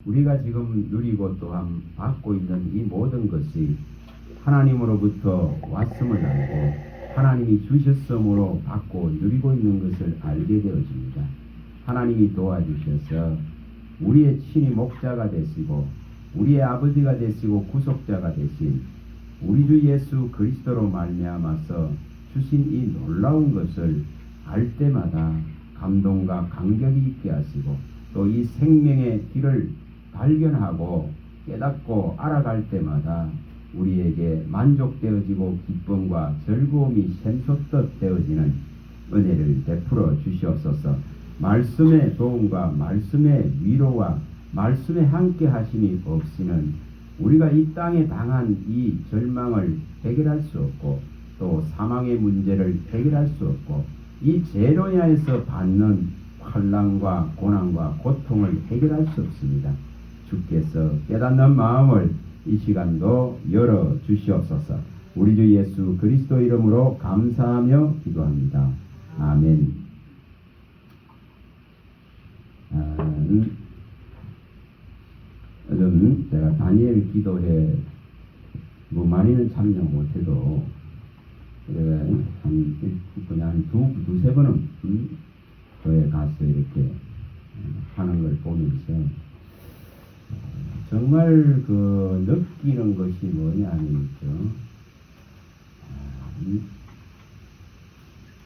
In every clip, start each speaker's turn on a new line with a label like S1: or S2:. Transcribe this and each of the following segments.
S1: 우리가 지금 누리고 또한 받고 있는 이 모든 것이 하나님으로부터 왔음을 알고 하나님이 주셨으므로 받고 누리고 있는 것을 알게 되어집니다. 하나님이 도와주셔서 우리의 친히 목자가 되시고 우리의 아버지가 되시고 구속자가 되신 우리 주 예수 그리스도로 말미암아서 주신 이 놀라운 것을 알 때마다 감동과 감격이 있게 하시고 또 이 생명의 길을 발견하고 깨닫고 알아갈 때마다 우리에게 만족되어지고 기쁨과 즐거움이 샘솟듯 되어지는 은혜를 베풀어 주시옵소서. 말씀의 도움과 말씀의 위로와 말씀의 함께 하심이 없이는 우리가 이 땅에 당한 이 절망을 해결할 수 없고 또 사망의 문제를 해결할 수 없고 이 죄로 인하여서 받는 환난과 고난과 고통을 해결할 수 없습니다. 주께서 깨닫는 마음을 이 시간도 열어 주시옵소서. 우리 주 예수 그리스도 이름으로 감사하며 기도합니다. 아멘. 요즘 제가 다니엘 기도회 뭐 많이는 참여 못해도 그냥 두세 번은 교회 가서 이렇게 하는 걸 보면서 정말 그 느끼는 것이 뭐냐면요,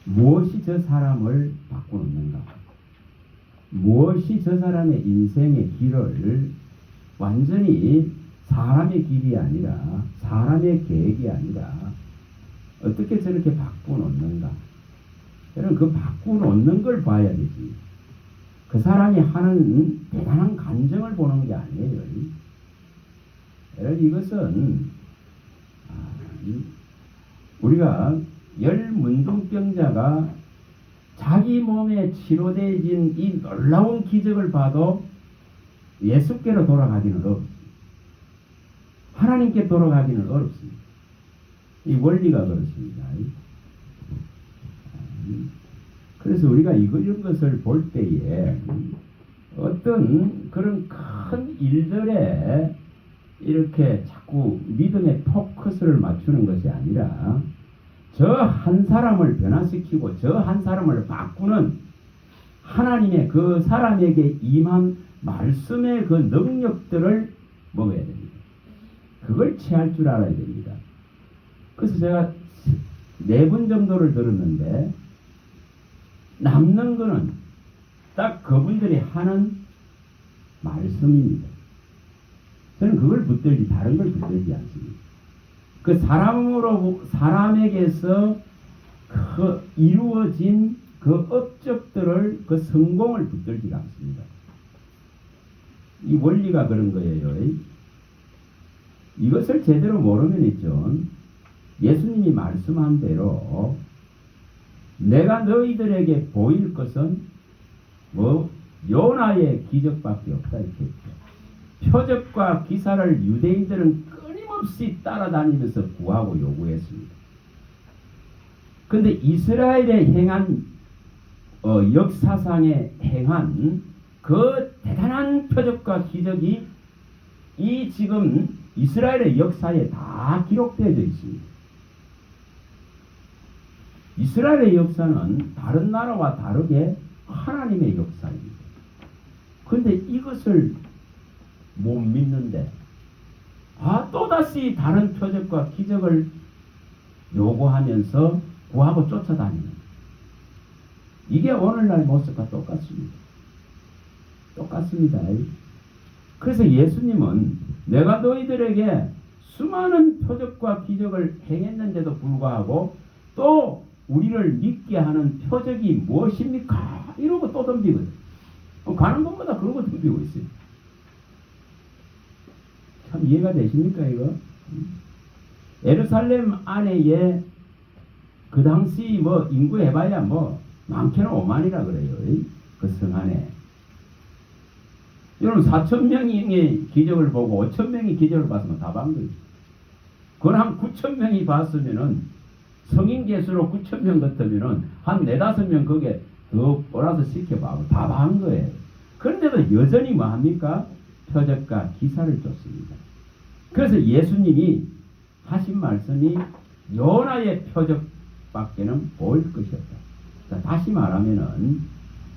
S1: 무엇이 저 사람을 바꾸는가, 무엇이 저 사람의 인생의 길을 완전히 사람의 길이 아니라 사람의 계획이 아니라 어떻게 저렇게 바꾸놓는가. 여러분, 그 바꾸놓는 걸 봐야 되지. 그 사람이 하는 대단한 감정을 보는 게 아니에요. 여러분, 이것은 우리가 열문둥병자가 자기 몸에 치료되어진 이 놀라운 기적을 봐도 예수께로 돌아가기는 어렵습니다. 하나님께 돌아가기는 어렵습니다. 이 원리가 그렇습니다. 그래서 우리가 이런 것을 볼 때에 어떤 그런 큰 일들에 이렇게 자꾸 믿음의 포커스를 맞추는 것이 아니라 저 한 사람을 변화시키고 저 한 사람을 바꾸는 하나님의 그 사람에게 임한 말씀의 그 능력들을 먹어야 됩니다. 그걸 취할 줄 알아야 됩니다. 그래서 제가 4분 정도를 들었는데 남는 거는 딱 그분들이 하는 말씀입니다. 저는 그걸 붙들지 다른 걸 붙들지 않습니다. 그 사람에게서 그 이루어진 그 업적들을, 그 성공을 붙들지 않습니다. 이 원리가 그런 거예요. 이것을 제대로 모르면 있죠, 예수님이 말씀한 대로 내가 너희들에게 보일 것은 뭐 요나의 기적밖에 없다 이렇게 했죠. 표적과 기사를 유대인들은 끊임없이 따라다니면서 구하고 요구했습니다. 그런데 이스라엘에 행한 역사상에 행한 그 대단한 표적과 기적이 이 지금 이스라엘의 역사에 다 기록되어 있습니다. 이스라엘의 역사는 다른 나라와 다르게 하나님의 역사입니다. 그런데 이것을 못 믿는데 또다시 다른 표적과 기적을 요구하면서 구하고 쫓아다니는, 이게 오늘날 모습과 똑같습니다. 똑같습니다. 그래서 예수님은 내가 너희들에게 수많은 표적과 기적을 행했는데도 불구하고 또 우리를 믿게 하는 표적이 무엇입니까? 이러고 또 덤비거든. 가는 곳마다 그러고 덤비고 있어요. 참 이해가 되십니까, 이거? 예루살렘 안에 그 당시 뭐 인구 해봐야 뭐 많게는 5만이라 그래요. 그 성 안에. 여러분 4,000명의 기적을 보고 5,000명이 기적을 봤으면 다 반 거죠. 그건 한 9,000명이 봤으면은 성인 개수로 9,000명 같으면은 한 4-5명 거기에 더 몰아서 시켜봐. 다 반 거예요. 그런데도 여전히 뭐 합니까? 표적과 기사를 줬습니다. 그래서 예수님이 하신 말씀이 요나의 표적밖에는 보일 것이 없다. 자, 다시 말하면은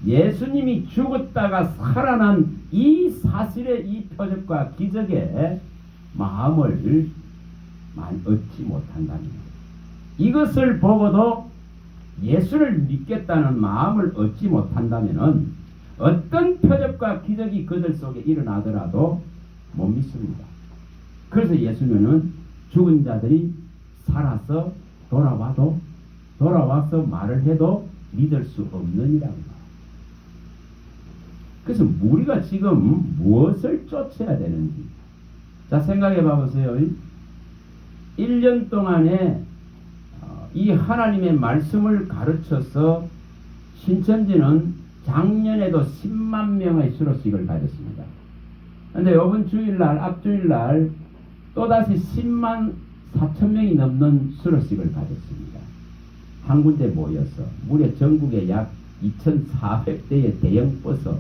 S1: 예수님이 죽었다가 살아난 이 사실의 이 표적과 기적에 마음을 얻지 못한다면, 이것을 보고도 예수를 믿겠다는 마음을 얻지 못한다면 어떤 표적과 기적이 그들 속에 일어나더라도 못 믿습니다. 그래서 예수님은 죽은 자들이 살아서 돌아와서 말을 해도 믿을 수 없느니라고 말합니다. 그래서 우리가 지금 무엇을 쫓아야 되는지, 자, 생각해 봐보세요. 1년 동안에 이 하나님의 말씀을 가르쳐서 신천지는 작년에도 10만 명의 수료식을 가졌습니다. 그런데 이번 주일날, 앞주일날 또다시 10만 4천 명이 넘는 수료식을 가졌습니다. 한 군데 모여서 무려 전국에 약 2,400대의 대형 버스,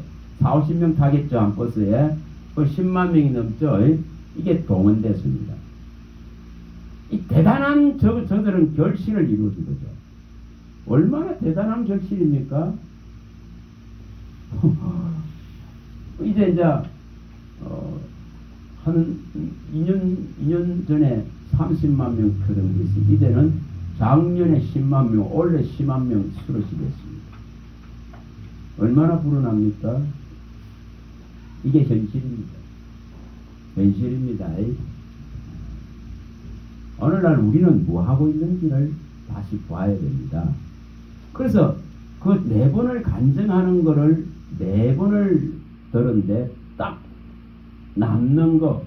S1: 40~50명 타겠죠. 한 버스에 10만 명이 넘죠. 이게 동원됐습니다. 이 대단한 저들은 결실을 이루어진 거죠. 얼마나 대단한 결실입니까? 이제 한 2년 전에 30만 명 그런 것이 이제는 작년에 10만 명, 올해 10만 명 수료식이었습니다. 얼마나 불어납니까? 이게 현실입니다. 현실입니다. 오늘날 우리는 뭐 하고 있는지를 다시 봐야 됩니다. 그래서 그 4번을 간증하는 거를 4번을 들은데 딱 남는 거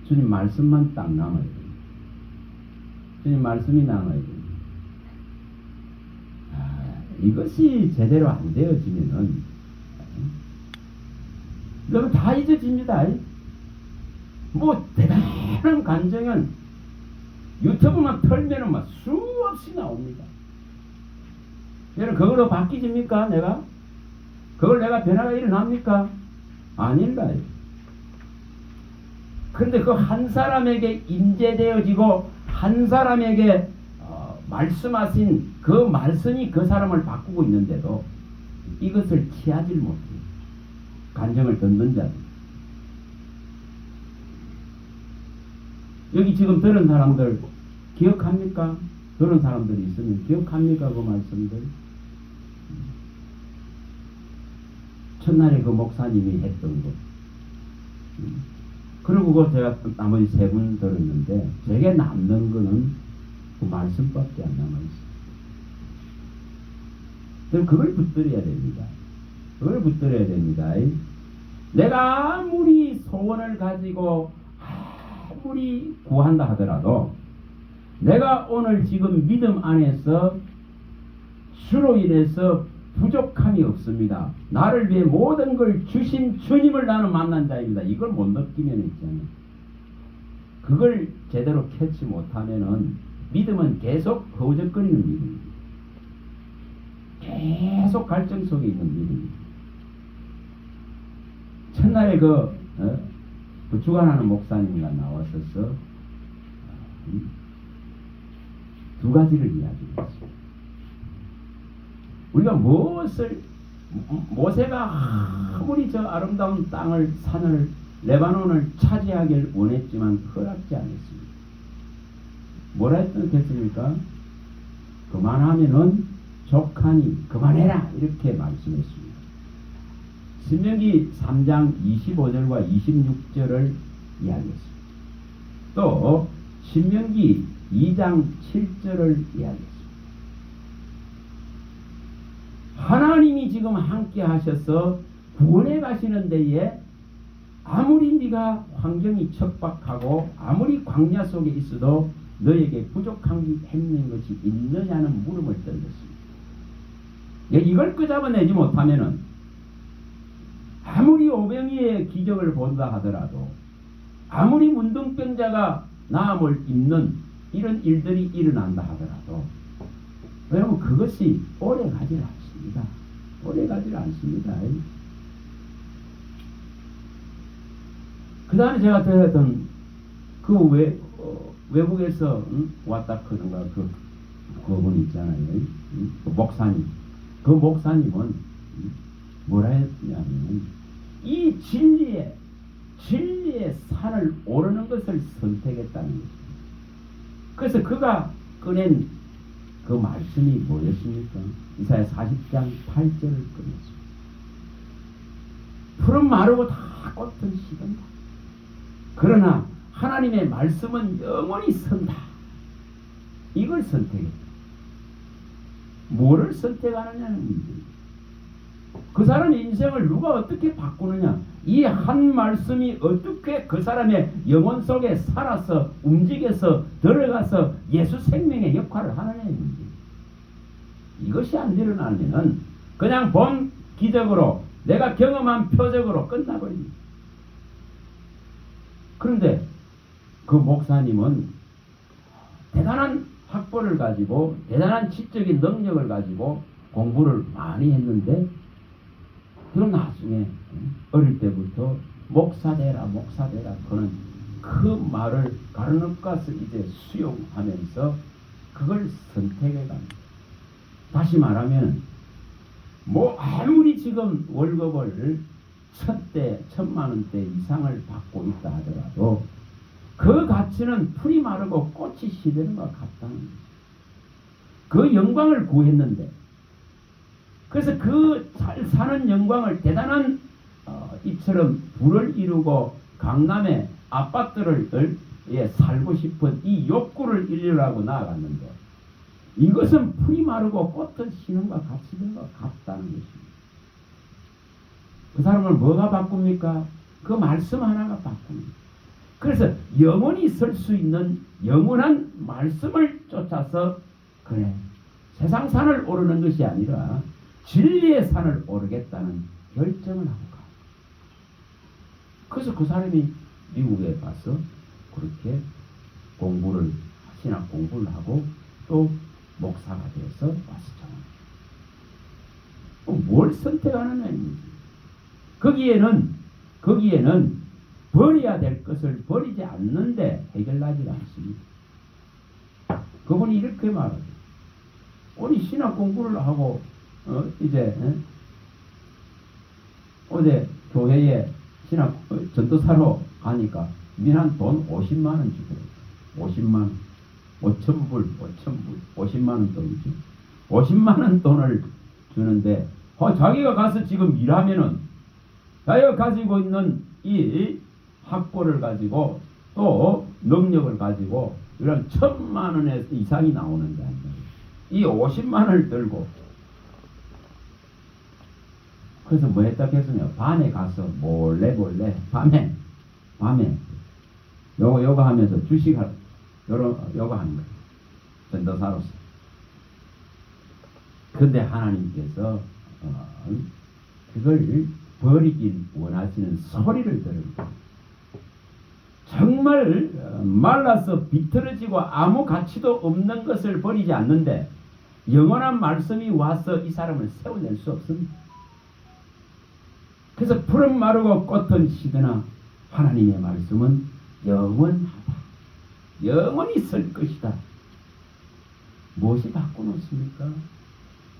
S1: 주님 말씀만 딱 남아야 됩니다. 주님 말씀이 남아야 됩니다. 이것이 제대로 안 되어지면은 그러면 다 잊어집니다. 뭐 대단한 간증은 유튜브만 털면은 막 수없이 나옵니다. 여러분, 그걸로 바뀌집니까? 그걸 내가 변화가 일어납니까? 아닐까요? 그런데 그 한 사람에게 임재되어지고 한 사람에게 말씀하신 그 말씀이 그 사람을 바꾸고 있는데도 이것을 취하지 못해요. 간증을 듣는 자들. 여기 지금 들은 사람들 기억합니까? 들은 사람들이 있으면 기억합니까? 그 말씀들. 첫날에 그 목사님이 했던 것. 그리고 그 제가 나머지 3분 들었는데 제게 남는 거는 그 말씀밖에 안 남아있어요. 그걸 붙들어야 됩니다. 그걸 붙들어야 됩니다. 내가 아무리 소원을 가지고 아무리 구한다 하더라도 내가 오늘 지금 믿음 안에서 주로 인해서 부족함이 없습니다. 나를 위해 모든 걸 주신 주님을 나는 만난 자입니다. 이걸 못 느끼면 있잖아요. 그걸 제대로 캐치 못하면은 믿음은 계속 허우적거리는 믿음입니다. 계속 갈증 속에 있는 믿음입니다. 첫날에 그 주관하는 목사님과 나왔어서 2가지를 이야기했습니다. 우리가 모세가 아무리 저 아름다운 땅을, 산을, 레바논을 차지하길 원했지만 허락지 않았습니다. 뭐라 했겠습니까? 그만하면은 족하니 그만해라, 이렇게 말씀했습니다. 신명기 3장 25절과 26절을 이야기했습니다. 또 신명기 2장 7절을 이야기했습니다. 하나님이 지금 함께 하셔서 구원해 가시는 데에 아무리 네가 환경이 척박하고 아무리 광야 속에 있어도 너에게 부족한 게 있는 것이 있느냐는 물음을 던졌습니다. 이걸 끄잡아내지 못하면은 아무리 오병이의 기적을 본다 하더라도 아무리 문둥병자가 나음을 입는 이런 일들이 일어난다 하더라도 여러분, 그것이 오래 가지 않습니다. 오래 가지 않습니다. 그 다음에 제가 들었던 그 외국에서 왔다 그런가 그분 있잖아요. 그 목사님. 그 목사님은 뭐라 했냐면 이 진리의 산을 오르는 것을 선택했다는 것입니다. 그래서 그가 꺼낸 그 말씀이 뭐였습니까? 이사야 40장 8절을 꺼냈습니다. 푸른 마르고 다 꽂던 시간다. 그러나 하나님의 말씀은 영원히 선다. 이걸 선택했다. 뭐를 선택하느냐는 문제입니다. 그 사람의 인생을 누가 어떻게 바꾸느냐, 이 한 말씀이 어떻게 그 사람의 영혼 속에 살아서 움직여서 들어가서 예수 생명의 역할을 하느냐의 문제. 이것이 안 일어나면은 그냥 본 기적으로 내가 경험한 표적으로 끝나버립니다. 그런데 그 목사님은 대단한 학벌을 가지고 대단한 지적인 능력을 가지고 공부를 많이 했는데, 그럼 나중에 어릴 때부터 목사되라 그는 그 말을 가르쳐서 이제 수용하면서 그걸 선택해 갑니다. 다시 말하면 뭐 아무리 지금 월급을 1,000만 원대 이상을 받고 있다 하더라도 그 가치는 풀이 마르고 꽃이 시드는 것 같다는 거죠. 그 영광을 구했는데, 그래서 그 잘 사는 영광을 대단한 이처럼 부를 이루고 강남의 아파트를 살고 싶은 이 욕구를 이루려고 나아갔는데, 이것은 풀이 마르고 꽃은 시는 것 같이 된 것 같다는 것입니다. 그 사람을 뭐가 바꿉니까? 그 말씀 하나가 바꿉니다. 그래서 영원히 설 수 있는 영원한 말씀을 쫓아서, 그래, 세상 산을 오르는 것이 아니라 진리의 산을 오르겠다는 결정을 하고 가. 그래서 그 사람이 미국에 가서 그렇게 신학 공부를 하고 또 목사가 되어서 왔었잖아요. 뭘 선택하느냐입니다. 거기에는 버려야 될 것을 버리지 않는데 해결나지 않습니다. 그분이 이렇게 말하죠. 우리 신학 공부를 하고 어제 교회에 신학 전도사로 가니까 미난 돈 50만 원 주더라고요. 50만 원. 5,000불, 50만 원 돈이죠. 50만 원 돈을 주는데, 자기가 가서 지금 일하면은 자기가 가지고 있는 이 학벌을 가지고 또 능력을 가지고 이런 1,000만 원에 이상이 나오는데, 이 50만 원을 들고, 그래서 뭐 했다 했으면 밤에 가서 몰래 밤에 요거 하면서 주식을 요거 하는 거예요. 전도사로서. 근데 하나님께서 그걸 버리길 원하시는 소리를 들으니까 정말 말라서 비틀어지고 아무 가치도 없는 것을 버리지 않는데 영원한 말씀이 와서 이 사람을 세워낼 수 없습니다. 그래서 푸른 마르고 꽃은 시드나 하나님의 말씀은 영원하다. 영원히 설 것이다. 무엇이 바꿔놓습니까?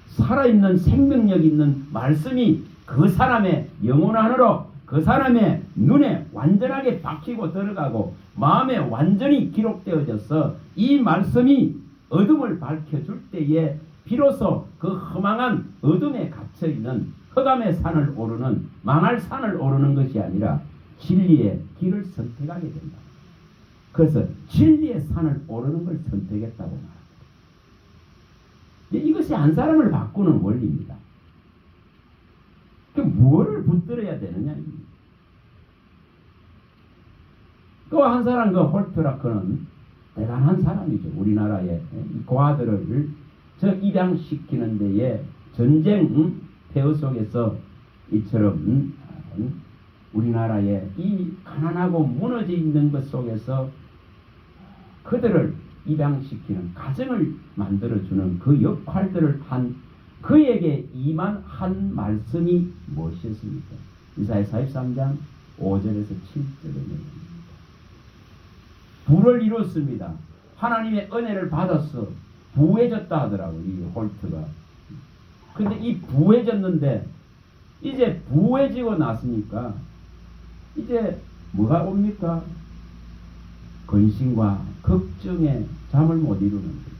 S1: 살아있는 생명력 있는 말씀이 그 사람의 영혼 안으로 그 사람의 눈에 완전하게 박히고 들어가고 마음에 완전히 기록되어져서 이 말씀이 어둠을 밝혀줄 때에 비로소 그 허망한 어둠에 갇혀있는 흑암의 산을 오르는 망할 산을 오르는 것이 아니라 진리의 길을 선택하게 된다. 그래서 진리의 산을 오르는 걸 선택했다고 말합니다. 이것이 한 사람을 바꾸는 원리입니다. 그 뭐를 붙들어야 되느냐. 또 한 사람, 그 홀트라크는 대단한 사람이죠. 우리나라의 고아들을 입양시키는 데에 전쟁 폐허 속에서 이처럼 우리나라의 이 가난하고 무너져 있는 것 속에서 그들을 입양시키는 가정을 만들어주는 그 역할들을 한 그에게 임한 한 말씀이 무엇이었습니까? 이사야 43장 5절에서 7절에 내용입니다. 부를 이뤘습니다. 하나님의 은혜를 받았어. 부해졌다 하더라고요. 이 홀트가. 근데 이 부해졌는데 이제 부해지고 났으니까 이제 뭐가 옵니까? 근심과 걱정에 잠을 못 이루는 거예요.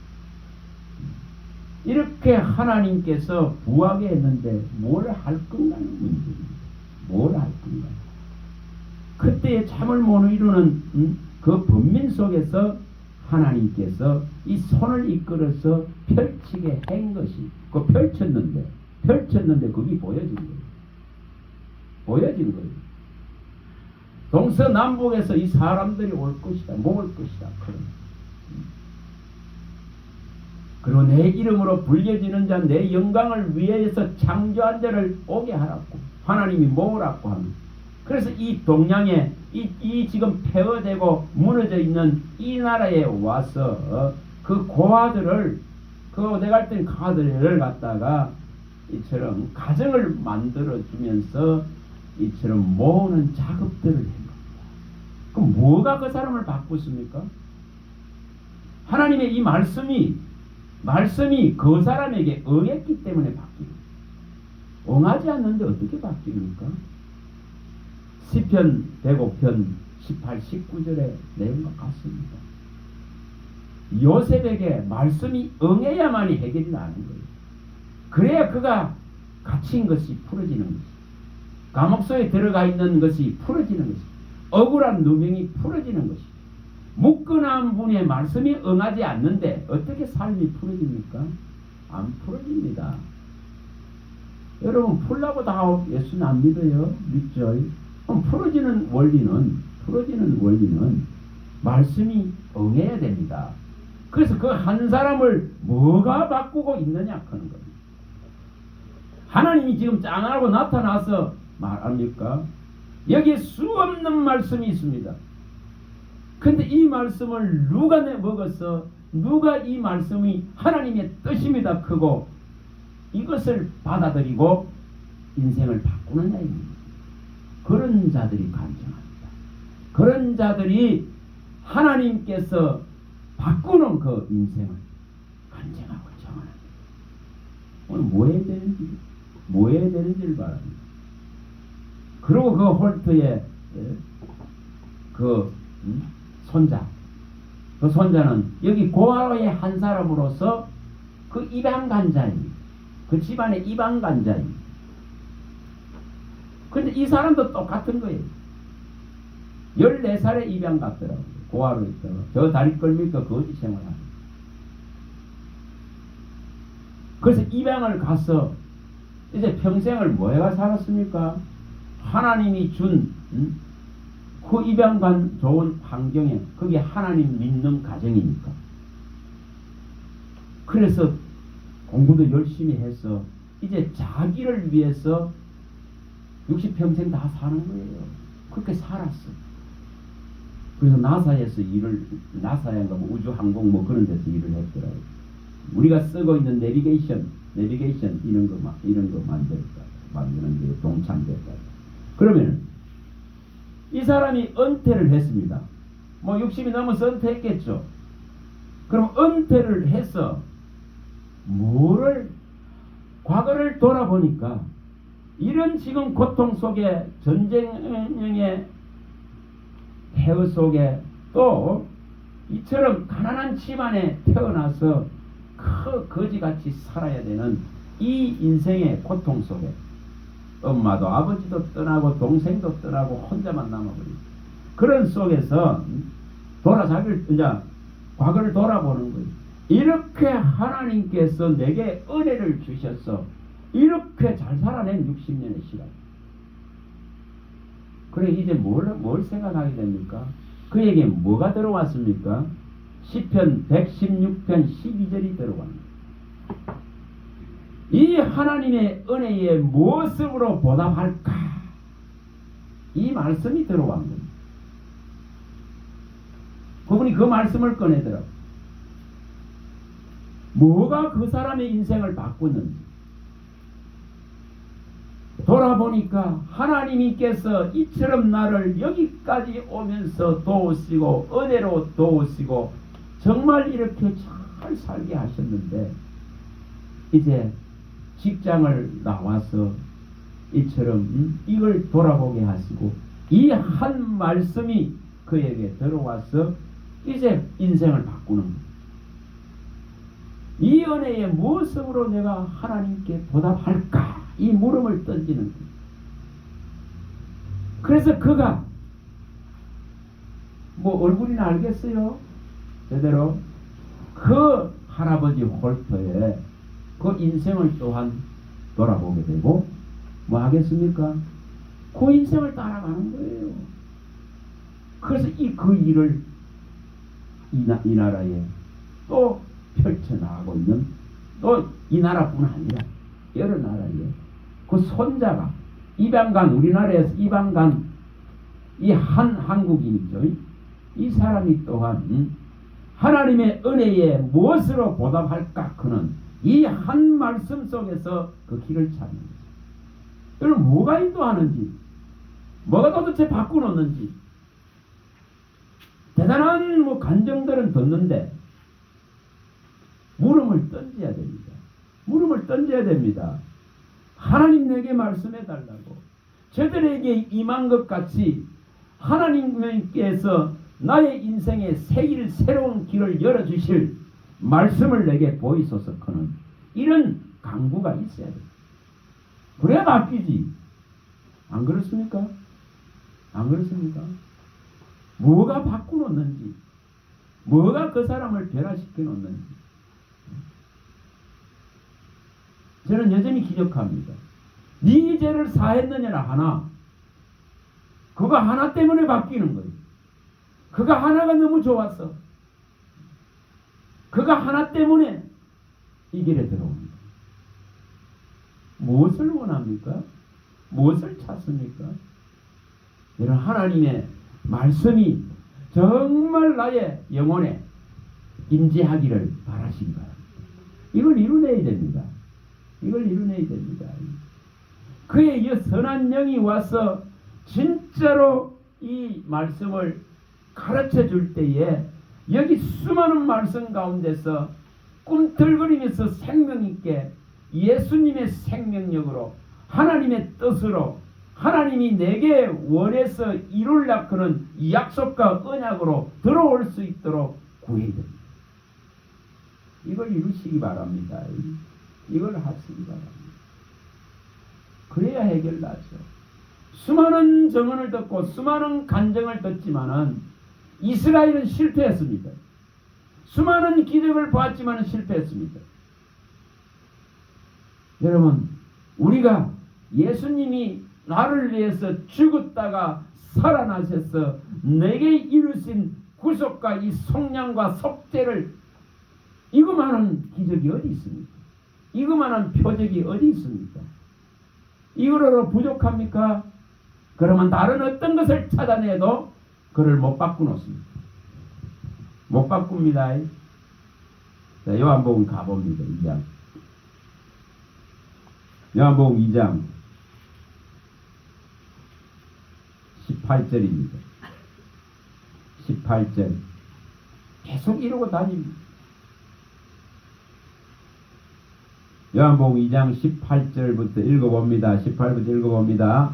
S1: 이렇게 하나님께서 부하게 했는데 뭘 할 건가는 문제입니다. 뭘 할 건가? 그때에 잠을 못 이루는 그 번민 속에서 하나님께서 이 손을 이끌어서 펼치게 한 것이 펼쳤는데 그게 보여진 거예요. 보여진 거예요. 동서남북에서 이 사람들이 올 것이다. 모을 것이다. 그리고 내 이름으로 불려지는 자 내 영광을 위해서 창조한 자를 오게 하라고 하나님이 모으라고 하는. 그래서 이 동양에 이 지금 폐허되고 무너져 있는 이 나라에 와서 그 고아들을 그 내가 할 땐 가들을 갖다가 이처럼 가정을 만들어 주면서 이처럼 모으는 작업들을 한 겁니다. 그럼 뭐가 그 사람을 바꿨습니까? 하나님의 이 말씀이 그 사람에게 응했기 때문에 바뀌는 거예요. 응하지 않는데 어떻게 바뀝니까? 시편 105편 18, 19절의 내용과 같습니다. 요셉에게 말씀이 응해야만이 해결이 나는 거예요. 그래야 그가 갇힌 것이 풀어지는 것이, 감옥소에 들어가 있는 것이 풀어지는 것이, 억울한 누명이 풀어지는 것이, 묶어놓은 분의 말씀이 응하지 않는데 어떻게 삶이 풀어집니까? 안 풀어집니다. 여러분 풀라고 다 예수는 안 믿어요? 믿죠? 풀어지는 원리는 말씀이 응해야 됩니다. 그래서 그 한 사람을 뭐가 바꾸고 있느냐 하는 겁니다. 하나님이 지금 짱하고 나타나서 말합니까? 여기에 수 없는 말씀이 있습니다. 근데 이 말씀을 누가 내먹어서 누가 이 말씀이 하나님의 뜻입니다 크고 이것을 받아들이고 인생을 바꾸느냐입니다. 그런 자들이 간증합니다. 그런 자들이 하나님께서 바꾸는 그 인생을 간증하고 정언합니다. 오늘 뭐 해야 되는지를 바랍니다. 그리고 그 홀트의 그 손자는 여기 고아의 한 사람으로서 그 입양 간자입니다. 그 집안의 입양 간자입니다. 근데 이 사람도 똑같은 거예요. 14살에 입양 갔더라고요. 고아로 있다가 저 다리 끌니까 거지 생활합니다. 그래서 입양을 가서 이제 평생을 뭐해가 살았습니까? 하나님이 준 그 입양 간 좋은 환경에 그게 하나님 믿는 가정이니까. 그래서 공부도 열심히 해서 이제 자기를 위해서 60평생 다 사는 거예요. 그렇게 살았어. 그래서 나사에서 나사인가 뭐 우주항공 뭐 그런 데서 일을 했더라고요. 우리가 쓰고 있는 내비게이션 이런 거 만드는 데 동참됐다. 그러면 이 사람이 은퇴를 했습니다. 뭐 60이 넘어서 은퇴했겠죠. 그럼 은퇴를 해서 과거를 돌아보니까 이런 지금 고통 속에 전쟁의 폐허 속에 또 이처럼 가난한 집안에 태어나서 거지같이 살아야 되는 이 인생의 고통 속에 엄마도 아버지도 떠나고 동생도 떠나고 혼자만 남아버리고 그런 속에서 과거를 돌아보는 거예요. 이렇게 하나님께서 내게 은혜를 주셔서 이렇게 잘 살아낸 60년의 시간. 그래 이제 뭘 생각하게 됩니까? 그에게 뭐가 들어왔습니까? 시편 116편 12절이 들어갑니다. 이 하나님의 은혜에 무엇으로 보답할까? 이 말씀이 들어온 겁니다. 그분이 그 말씀을 꺼내더라고요. 뭐가 그 사람의 인생을 바꾸는지. 돌아보니까 하나님께서 이처럼 나를 여기까지 오면서 도우시고 은혜로 도우시고 정말 이렇게 잘 살게 하셨는데 이제 직장을 나와서 이처럼 이걸 돌아보게 하시고 이 한 말씀이 그에게 들어와서 이제 인생을 바꾸는 거예요. 이 은혜에 무엇으로 내가 하나님께 보답할까? 이 물음을 던지는 거예요. 그래서 그가 뭐 얼굴이나 알겠어요? 제대로 그 할아버지 홀터에 그 인생을 또한 돌아보게 되고 뭐 하겠습니까? 그 인생을 따라가는 거예요. 그래서 그 일을 이 나라에 또 펼쳐나가고 있는 또 이 나라뿐 아니라 여러 나라에 그 손자가 이방간 우리나라에서 이방간 이 한국인이죠. 이 사람이 또한 하나님의 은혜에 무엇으로 보답할까 그는 이 한 말씀 속에서 그 길을 찾는 거죠. 여러분 뭐가 인도하는지 뭐가 도대체 바꾸놓는지 대단한 뭐 간정들은 듣는데 물음을 던져야 됩니다. 물음을 던져야 됩니다. 하나님 내게 말씀해 달라고 저들에게 임한 것 같이 하나님께서 나의 인생에 새로운 길을 열어주실 말씀을 내게 보이소서 그는 이런 강구가 있어야 돼요. 그래야 바뀌지. 안 그렇습니까? 안 그렇습니까? 뭐가 바꾸놓는지 뭐가 그 사람을 변화시켜 놓는지 저는 여전히 기적합니다. 네 죄를 사했느냐라 하나 그거 하나 때문에 바뀌는 거예요. 그거 하나가 너무 좋았어. 그거 하나 때문에 이 길에 들어옵니다. 무엇을 원합니까? 무엇을 찾습니까? 이런 하나님의 말씀이 정말 나의 영혼에 임재하기를 바라시기 바랍니다. 이걸 이루어내야 됩니다. 이걸 이루어내야 됩니다. 그의 이 선한 영이 와서 진짜로 이 말씀을 가르쳐 줄 때에 여기 수많은 말씀 가운데서 꿈틀거리면서 생명 있게 예수님의 생명력으로 하나님의 뜻으로 하나님이 내게 원해서 이루려고 하는 약속과 언약으로 들어올 수 있도록 구해야 됩니다. 이걸 이루시기 바랍니다. 이걸 하시기 바랍니다. 그래야 해결나죠. 수많은 정언을 듣고 수많은 간증을 듣지만은 이스라엘은 실패했습니다. 수많은 기적을 보았지만 실패했습니다. 여러분 우리가 예수님이 나를 위해서 죽었다가 살아나셔서 내게 이루신 구속과 이 속량과 속죄를 이거만한 기적이 어디 있습니까? 이거만한 표적이 어디 있습니까? 이거로 부족합니까? 그러면 다른 어떤 것을 찾아내도 그를 못 바꾸놓습니다. 못 바꿉니다. 자, 요한복음 가봅니다. 2장. 요한복음 2장 18절입니다. 18절 계속 이러고 다닙니다. 요한복음 2장 18절부터 읽어봅니다. 18부터 읽어봅니다.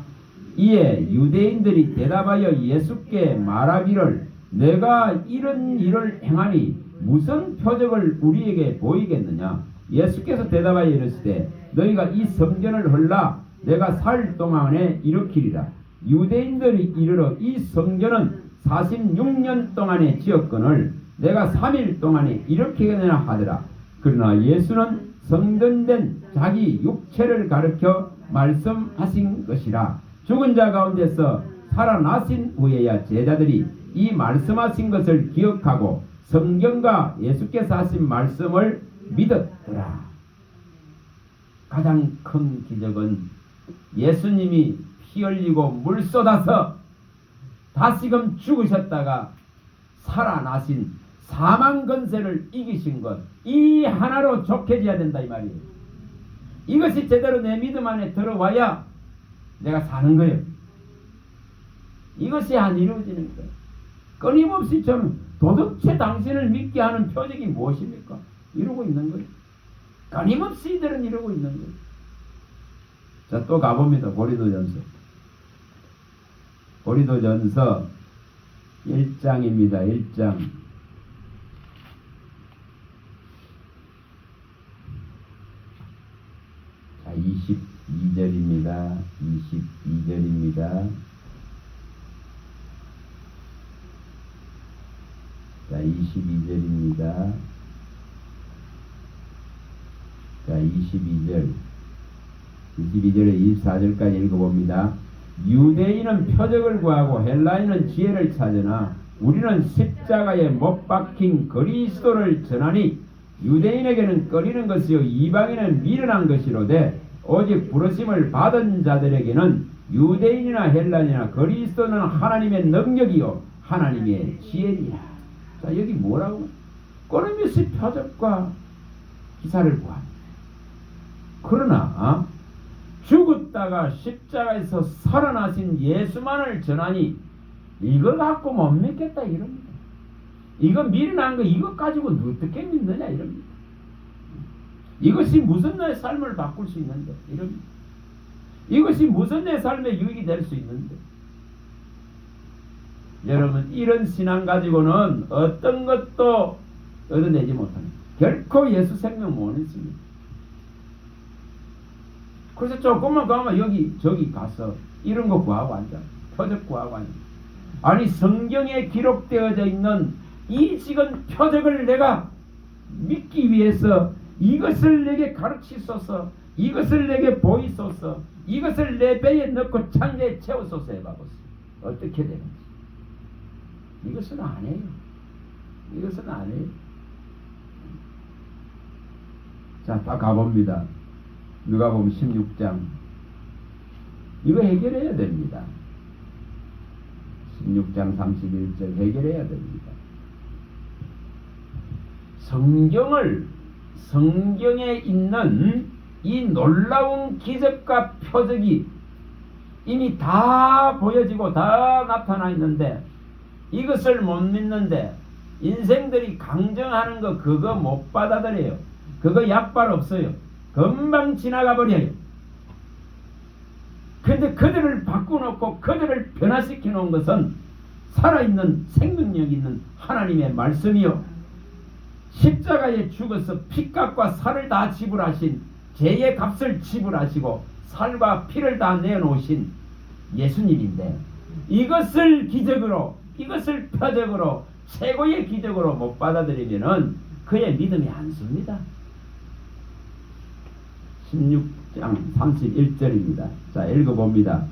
S1: 이에 유대인들이 대답하여 예수께 말하기를 내가 이런 일을 행하니 무슨 표적을 우리에게 보이겠느냐. 예수께서 대답하여 이르시되 너희가 이 성전을 헐라 내가 4일 동안에 일으키리라. 유대인들이 이르러 이 성전은 46년 동안에 지었거늘 내가 3일 동안에 일으키겠느냐 하더라. 그러나 예수는 성전된 자기 육체를 가르쳐 말씀하신 것이라. 죽은 자 가운데서 살아나신 후에야 제자들이 이 말씀하신 것을 기억하고 성경과 예수께서 하신 말씀을 믿었더라. 가장 큰 기적은 예수님이 피 흘리고 물 쏟아서 다시금 죽으셨다가 살아나신 사망 권세를 이기신 것, 이 하나로 족해져야 된다 이 말이에요. 이것이 제대로 내 믿음 안에 들어와야 내가 사는 거예요. 이것이 안 이루어지는 거예요. 끊임없이 저는 도대체 당신을 믿게 하는 표적이 무엇입니까? 이루고 있는 거예요. 끊임없이 이들은 이루고 있는 거예요. 자, 또 가봅니다. 고린도전서. 고린도전서 1장입니다. 1장. 자, 22절입니다. 22절입니다. 자, 22절입니다. 자, 22절. 22절에 24절까지 읽어봅니다. 유대인은 표적을 구하고 헬라인은 지혜를 찾으나 우리는 십자가에 못 박힌 그리스도를 전하니 유대인에게는 꺼리는 것이요 이방인은 미련한 것이로되 오직 부르심을 받은 자들에게는 유대인이나 헬라인이나 그리스도는 하나님의 능력이요 하나님의 지혜니라. 자, 여기 뭐라고? 끊임없이 표적과 기사를 구합니다. 그러나 죽었다가 십자가에서 살아나신 예수만을 전하니 이거 갖고 못 믿겠다 이럽니다. 이거 미련한 거 이것 가지고 어떻게 믿느냐 이럽니다. 이것이 무슨 내 삶을 바꿀 수 있는데 이럽니다. 이것이 무슨 내 삶에 유익이 될 수 있는데. 여러분, 이런 신앙 가지고는 어떤 것도 얻어내지 못합니다. 결코 예수 생명 못 얻습니다. 그래서 조금만 가면 여기 저기 가서 이런 거 구하고 앉아. 표적 구하고 앉아. 아니, 성경에 기록되어져 있는 이 지금 표적을 내가 믿기 위해서 이것을 내게 가르치소서, 이것을 내게 보이소서, 이것을 내 배에 넣고 창자에 채우소서 해봐보세요. 어떻게 되는지. 이것은 안 해요. 이것은 안 해요. 자, 딱 가봅니다. 누가복음 16장. 이거 해결해야 됩니다. 16장 31절 해결해야 됩니다. 성경에 있는 이 놀라운 기적과 표적이 이미 다 보여지고 다 나타나 있는데 이것을 못 믿는데 인생들이 강정하는 거 그거 못 받아들여요. 그거 약발 없어요. 금방 지나가 버려요. 근데 그들을 바꿔놓고 그들을 변화시켜 놓은 것은 살아있는 생명력 있는 하나님의 말씀이요, 십자가에 죽어서 피값과 살을 다 지불하신, 죄의 값을 지불하시고 살과 피를 다 내놓으신 예수님인데, 이것을 기적으로, 이것을 표적으로, 최고의 기적으로 못 받아들이면은 그의 믿음이 안 섭니다. 16장 31절입니다. 자, 읽어봅니다.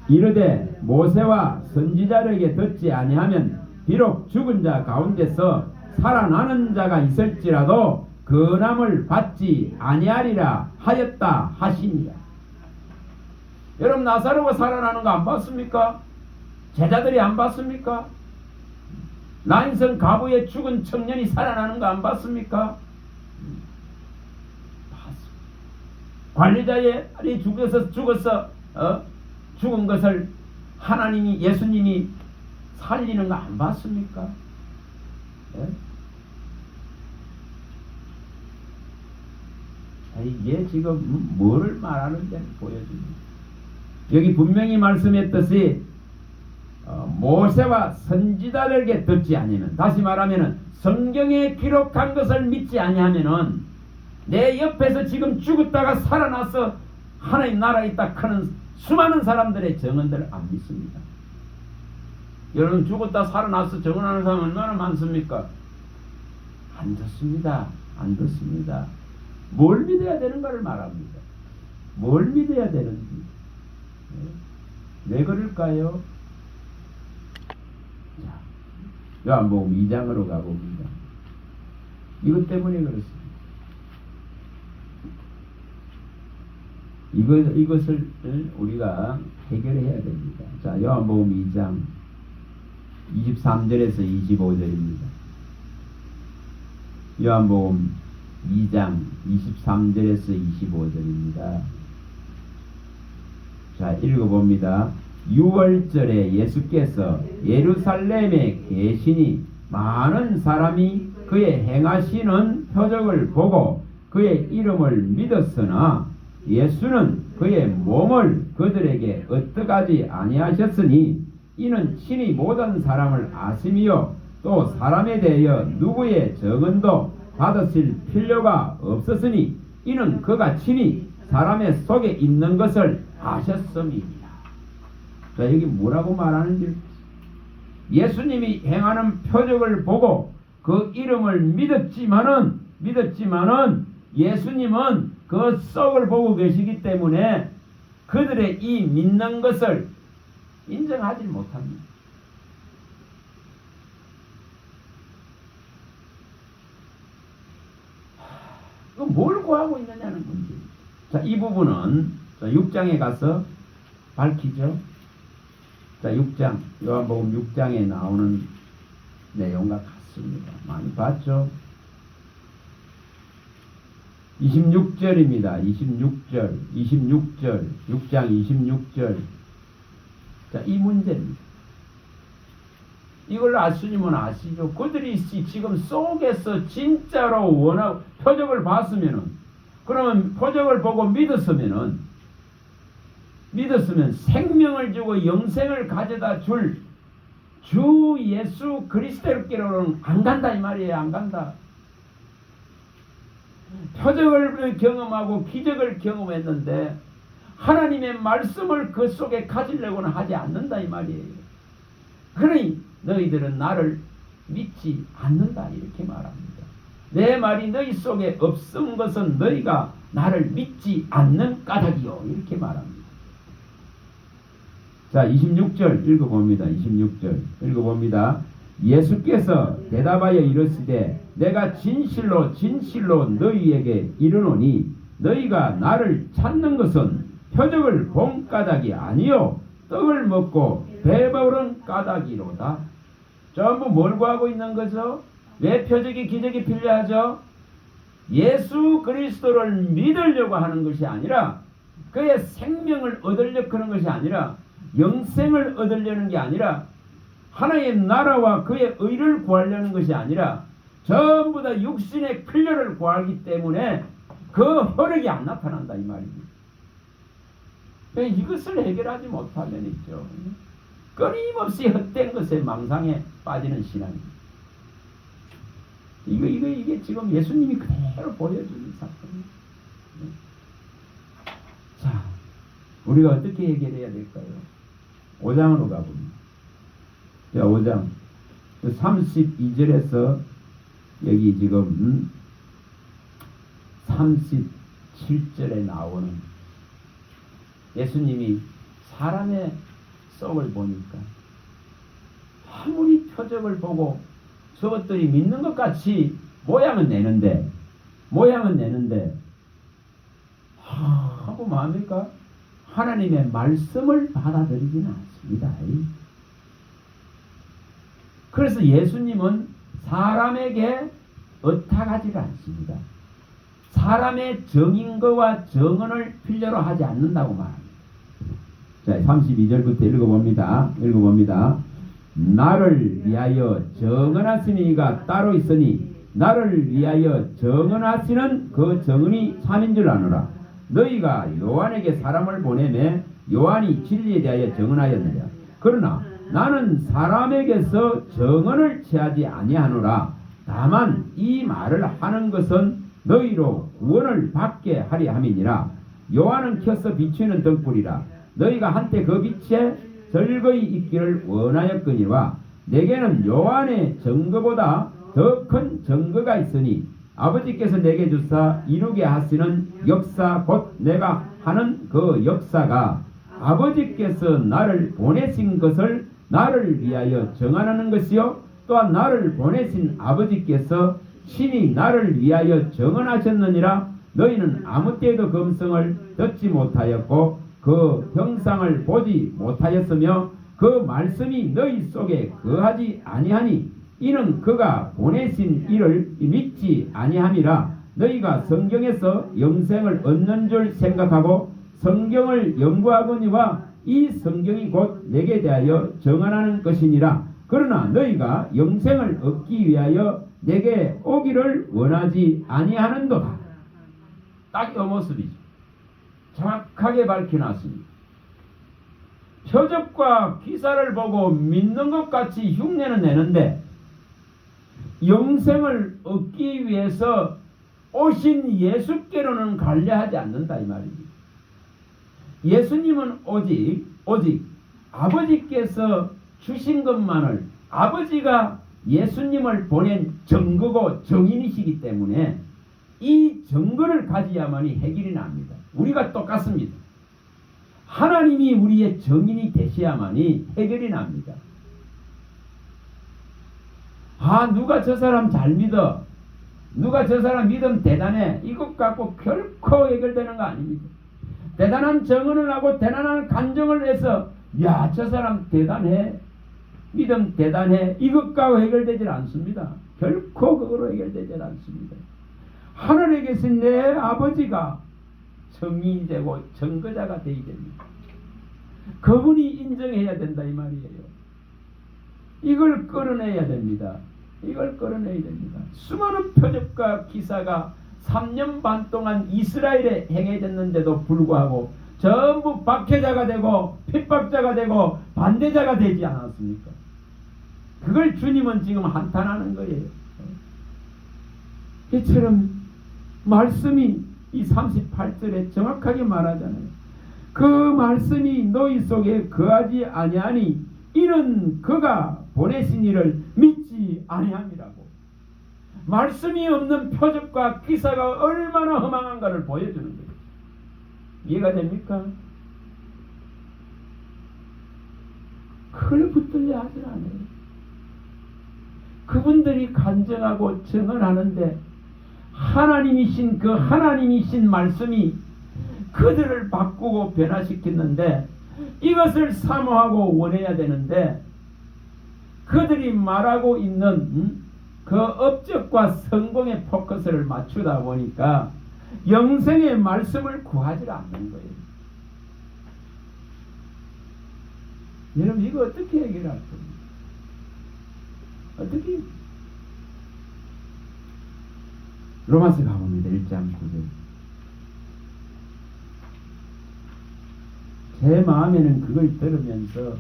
S1: 이르되 모세와 선지자에게 듣지 아니하면 비록 죽은 자 가운데서 살아나는 자가 있을지라도 근함을 받지 아니하리라 하였다 하시니라. 여러분, 나사로가 살아나는 거 안 봤습니까? 제자들이 안 봤습니까? 라인성 가부의 죽은 청년이 살아나는 거 안 봤습니까? 관리자의 딸이 죽어서 죽은 것을 하나님이, 예수님이 살리는 거 안 봤습니까? 예? 이게 지금 뭐를 말하는지 보여줍니다. 여기 분명히 말씀했듯이 모세와 선지자들에게 듣지 아니하면, 다시 말하면 성경에 기록한 것을 믿지 아니하면은 내 옆에서 지금 죽었다가 살아나서 하나님 나라에 있다 하는 수많은 사람들의 증언들을 안 믿습니다. 여러분, 죽었다 살아나서 증언하는 사람 얼마나 많습니까? 안 듣습니다. 안 듣습니다. 뭘 믿어야 되는가를 말합니다. 뭘 믿어야 되는지. 왜 그럴까요? 자, 요한복음 2장으로 가봅니다. 이것 때문에 그렇습니다. 이것을 우리가 해결해야 됩니다. 자, 요한복음 2장 23절에서 25절입니다. 요한복음 2장 23절에서 25절입니다. 자, 읽어봅니다. 6월절에 예수께서 예루살렘에 계시니 많은 사람이 그의 행하시는 표적을 보고 그의 이름을 믿었으나 예수는 그의 몸을 그들에게 어떡하지 아니하셨으니 이는 친히 모든 사람을 아심이요 또 사람에 대하여 누구의 증언도 받으실 필요가 없었으니 이는 그가 친히 사람의 속에 있는 것을 아셨음이니라. 자, 여기 뭐라고 말하는지, 예수님이 행하는 표적을 보고 그 이름을 믿었지만은 예수님은 그 속을 보고 계시기 때문에 그들의 이 믿는 것을 인정하지 못합니다. 뭘 구하고 있느냐는 문제. 자, 이 부분은 6장에 가서 밝히죠. 자, 6장, 요한복음 6장에 나오는 내용과 같습니다. 많이 봤죠? 26절입니다. 26절, 6장 26절. 자, 이 문제입니다. 이걸 예수님은 아시죠? 그들이 지금 속에서 진짜로 원하고 표적을 봤으면은, 그러면 표적을 보고 믿었으면 생명을 주고 영생을 가져다 줄 주 예수 그리스도께로는 안 간다 이 말이에요. 안 간다. 표적을 경험하고 기적을 경험했는데 하나님의 말씀을 그 속에 가지려고는 하지 않는다 이 말이에요. 그러니 너희들은 나를 믿지 않는다 이렇게 말합니다. 내 말이 너희 속에 없은 것은 너희가 나를 믿지 않는 까닭이요 이렇게 말합니다. 자, 26절 읽어봅니다. 26절 읽어봅니다. 예수께서 대답하여 이르시되 내가 진실로 너희에게 이르노니 너희가 나를 찾는 것은 표적을 본 까닭이 아니요 떡을 먹고 배부른 까닭이로다. 전부 뭘 구하고 있는 거죠? 왜 표적이 기적이 필요하죠? 예수 그리스도를 믿으려고 하는 것이 아니라, 그의 생명을 얻으려고 하는 것이 아니라, 영생을 얻으려는 게 아니라, 하나님의 나라와 그의 의를 구하려는 것이 아니라 전부 다 육신의 필요를 구하기 때문에 그 혈액이 안 나타난다 이 말입니다. 이것을 해결하지 못하면 있죠, 끊임없이 헛된 것에 망상에 빠지는 신앙입니다. 이게 지금 예수님이 그대로 보여주는 사건입니다. 자, 우리가 어떻게 해결해야 될까요? 5장으로 가봅니다. 자, 5장 32절에서 여기 지금 37절에 나오는 예수님이 사람의 속을 보니까 아무리 표적을 보고 저것들이 믿는 것 같이 모양은 내는데 하고 뭡니까? 하나님의 말씀을 받아들이지는 않습니다. 그래서 예수님은 사람에게 의탁하지가 않습니다. 사람의 정인거와 정언을 필요로 하지 않는다고 말합니다. 자, 32절부터 읽어봅니다. 나를 위하여 정언하시는 이가 따로 있으니 나를 위하여 정언하시는 그 정언이 참인 줄 아노라. 너희가 요한에게 사람을 보내매 요한이 진리에 대하여 정언하였느냐. 그러나 나는 사람에게서 정언을 취하지 아니하노라. 다만 이 말을 하는 것은 너희로 구원을 받게 하리 함이니라. 요한은 켜서 비추는 등불이라. 너희가 한때 그 빛에 즐거이 있기를 원하였거니와 내게는 요한의 증거보다 더 큰 증거가 있으니 아버지께서 내게 주사 이루게 하시는 역사 곧 내가 하는 그 역사가 아버지께서 나를 보내신 것을 나를 위하여 정하는 것이요 또한 나를 보내신 아버지께서 친히 나를 위하여 정언하셨느니라. 너희는 아무 때에도 금성을 듣지 못하였고 그 형상을 보지 못하였으며 그 말씀이 너희 속에 거하지 아니하니 이는 그가 보내신 이를 믿지 아니함이라. 너희가 성경에서 영생을 얻는 줄 생각하고 성경을 연구하거니와 이 성경이 곧 내게 대하여 정언하는 것이니라. 그러나 너희가 영생을 얻기 위하여 내게 오기를 원하지 아니하는도다. 딱 이 모습이죠. 정확하게 밝혀놨습니다. 표적과 기사를 보고 믿는 것 같이 흉내는 내는데 영생을 얻기 위해서 오신 예수께로는 관례하지 않는다 이 말입니다. 예수님은 오직 아버지께서 주신 것만을, 아버지가 예수님을 보낸 증거고 증인이시기 때문에 이 증거를 가져야만이 해결이 납니다. 우리가 똑같습니다. 하나님이 우리의 증인이 되셔야만이 해결이 납니다. 누가 저 사람 잘 믿어, 누가 저 사람 믿음 대단해, 이것 갖고 결코 해결되는 거 아닙니다. 대단한 증언을 하고 대단한 간증을 해서 야, 저 사람 대단해, 믿음 대단해, 이것 갖고 해결되질 않습니다. 결코 그거로 해결되질 않습니다. 하늘에 계신 내 아버지가 증인이 되고 증거자가 되어야 됩니다. 그분이 인정해야 된다 이 말이에요. 이걸 끌어내야 됩니다. 이걸 끌어내야 됩니다. 수많은 표적과 기사가 3년 반 동안 이스라엘에 행해졌는데도 불구하고 전부 박해자가 되고 핍박자가 되고 반대자가 되지 않았습니까? 그걸 주님은 지금 한탄하는 거예요. 이처럼 말씀이 이 38절에 정확하게 말하잖아요. 그 말씀이 너희 속에 거하지 아니하니 이는 그가 보내신 이를 믿지 아니함이라고. 말씀이 없는 표적과 기사가 얼마나 허망한가를 보여주는 거예요. 이해가 됩니까? 그걸 붙들려 하질 않아요. 그분들이 간증하고 증언하는데 하나님이신 그 하나님이신 말씀이 그들을 바꾸고 변화시켰는데 이것을 사모하고 원해야 되는데 그들이 말하고 있는 그 업적과 성공의 포커스를 맞추다 보니까 영생의 말씀을 구하지 않는 거예요. 여러분 이거 어떻게 해결할 겁니까? 어떻게? 로마서 가봅니다. 1장 9절. 제 마음에는 그걸 들으면서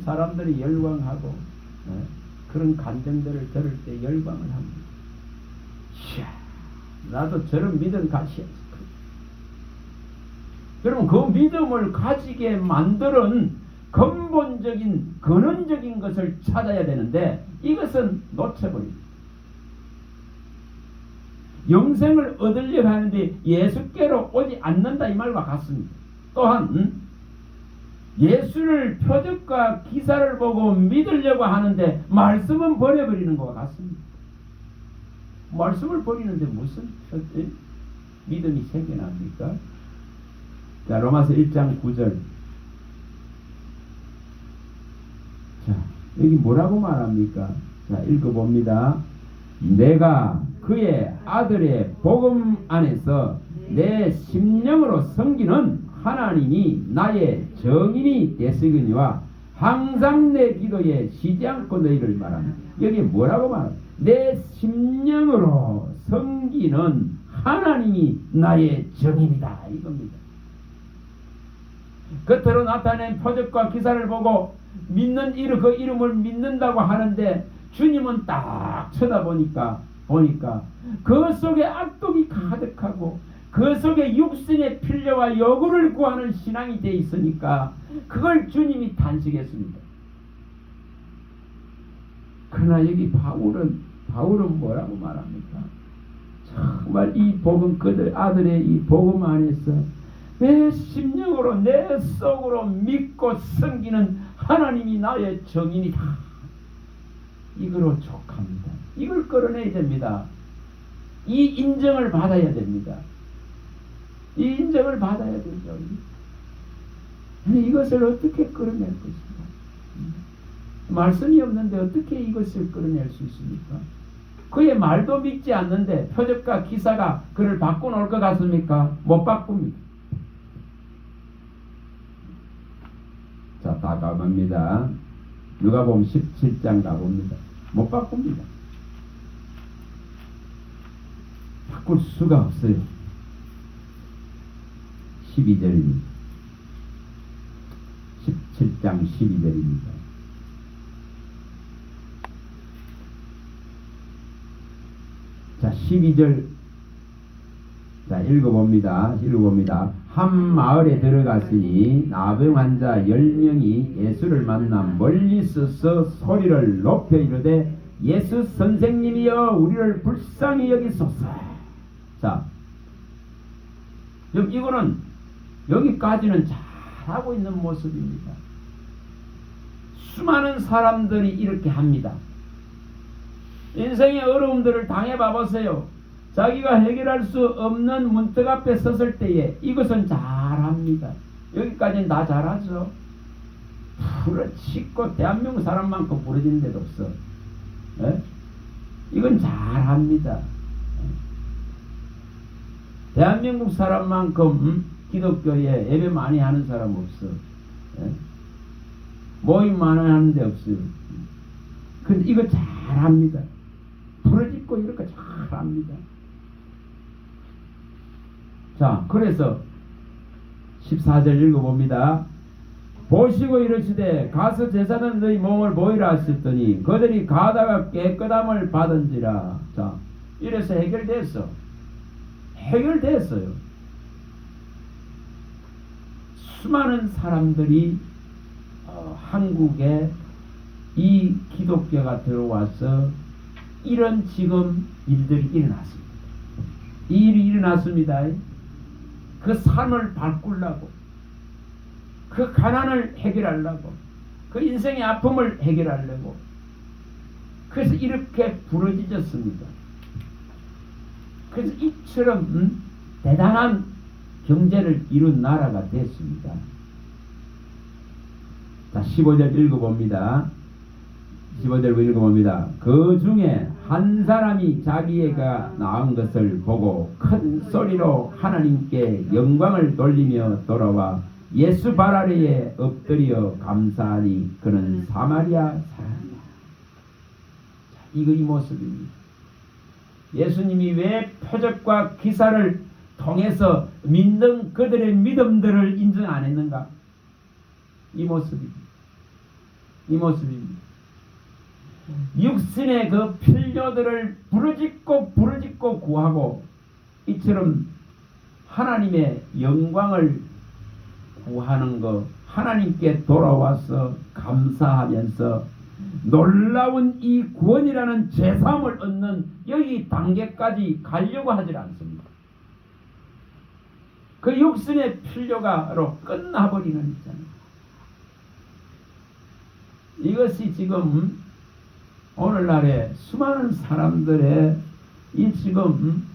S1: 사람들이 열광하고 그런 감정들을 들을 때 열광을 합니다. 이야, 나도 저런 믿음 가져야지. 여러분 그 믿음을 가지게 만드는 근본적인 근원적인 것을 찾아야 되는데 이것은 놓쳐버립니다. 영생을 얻으려고 하는데 예수께로 오지 않는다 이 말과 같습니다. 또한 예수를 표적과 기사를 보고 믿으려고 하는데 말씀은 버려버리는 것과 같습니다. 말씀을 버리는데 무슨 믿음이 생겨납니까? 자, 로마서 1장 9절. 자, 여기 뭐라고 말합니까? 자, 읽어봅니다. 내가 그의 아들의 복음 안에서 내 심령으로 섬기는 하나님이 나의 정인이 되시거니와 항상 내 기도에 쉬지 않고 너희를 말합니다. 여기 뭐라고 말합니까? 내 심령으로 섬기는 하나님이 나의 정인이다 이겁니다. 겉으로 나타낸 표적과 기사를 보고 믿는 이름, 그 이름을 믿는다고 하는데 주님은 딱 쳐다보니까 그 속에 악독이 가득하고 그 속에 육신의 필요와 요구를 구하는 신앙이 되어 있으니까 그걸 주님이 단식했습니다. 그러나 여기 바울은 뭐라고 말합니까? 정말 이 복음, 그들 아들의 이 복음 안에서 내 심령으로 내 속으로 믿고 섬기는 하나님이 나의 정인이다. 이거로 족합니다. 이걸 끌어내야 됩니다. 이 인정을 받아야 됩니다. 이 인정을 받아야 되죠. 이것을 어떻게 끌어낼 것인가? 말씀이 없는데 어떻게 이것을 끌어낼 수 있습니까? 그의 말도 믿지 않는데 표적과 기사가 그를 바꿔놓을 것 같습니까? 못 바꿉니다. 자, 다 가봅니다. 누가복음 17장 가봅니다. 못 바꿉니다. 바꿀 수가 없어요. 12절입니다. 17장 12절입니다. 자, 12절. 자, 읽어봅니다. 한 마을에 들어갔으니 나병 환자 10명이 예수를 만나 멀리 서서 소리를 높여 이르되 예수 선생님이여 우리를 불쌍히 여기소서. 자, 이거는 여기까지는 잘하고 있는 모습입니다. 수많은 사람들이 이렇게 합니다. 인생의 어려움들을 당해봐 보세요. 자기가 해결할 수 없는 문턱 앞에 섰을 때에 이것은 잘합니다. 여기까지는 다 잘하죠. 부러지고 대한민국 사람만큼 부러진 데도 없어. 예? 이건 잘합니다. 대한민국 사람만큼 기독교에 예배 많이 하는 사람 없어. 예? 모임 많이 하는데 없어요. 근데 이거 잘합니다. 부러지고 이렇게 잘합니다. 자, 그래서 14절 읽어봅니다. 보시고 이르시되 가서 제사는 너희 몸을 보이라 하셨더니 그들이 가다가 깨끗함을 받은지라. 자, 이래서 해결됐어요. 수많은 사람들이 한국에 이 기독교가 들어와서 이런 지금 일들이 일어났습니다. 이 일이 일어났습니다. 그 삶을 바꾸려고, 그 가난을 해결하려고, 그 인생의 아픔을 해결하려고, 그래서 이렇게 부러지졌습니다. 그래서 이처럼 대단한 경제를 이룬 나라가 됐습니다. 자, 15절 읽어봅니다. 15절 읽어봅니다. 그 중에 한 사람이 자기애가 나은 것을 보고 큰 소리로 하나님께 영광을 돌리며 돌아와 예수 발 아래에 엎드려 감사하니 그는 사마리아 사람이야. 이거 이 모습입니다. 예수님이 왜 표적과 기사를 통해서 믿는 그들의 믿음들을 인정 안 했는가? 이 모습입니다. 육신의 그 필요들을 부르짖고 구하고 이처럼 하나님의 영광을 구하는 것, 하나님께 돌아와서 감사하면서 놀라운 이 구원이라는 제삼을 얻는 여기 단계까지 가려고 하지 않습니다. 그 육신의 필요가로 끝나버리는 있잖아요. 이것이 지금 오늘날에 수많은 사람들의 이 지금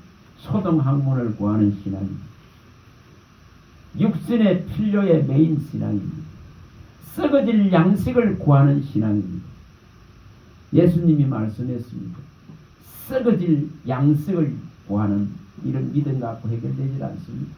S1: 초등학문을 구하는 신앙입니다. 육신의 필요의 메인 신앙입니다. 썩어질 양식을 구하는 신앙입니다. 예수님이 말씀했습니다. 썩어질 양식을 구하는 이런 믿음 갖고 해결되지 않습니다.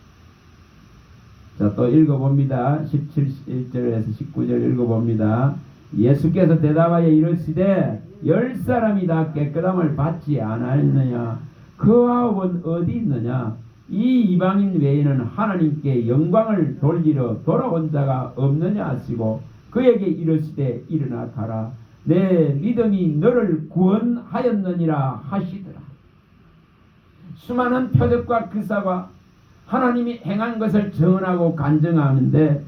S1: 자, 또 읽어봅니다. 17절에서 19절 읽어봅니다. 예수께서 대답하여 이르시되 10사람이 다 깨끗함을 받지 않았느냐? 그 9은 어디 있느냐? 이 이방인 외에는 하나님께 영광을 돌리러 돌아온 자가 없느냐 하시고 그에게 이르시되 일어나 가라. 내 믿음이 너를 구원하였느니라 하시더라. 수많은 표적과 기사가 하나님이 행한 것을 증언하고 간증하는데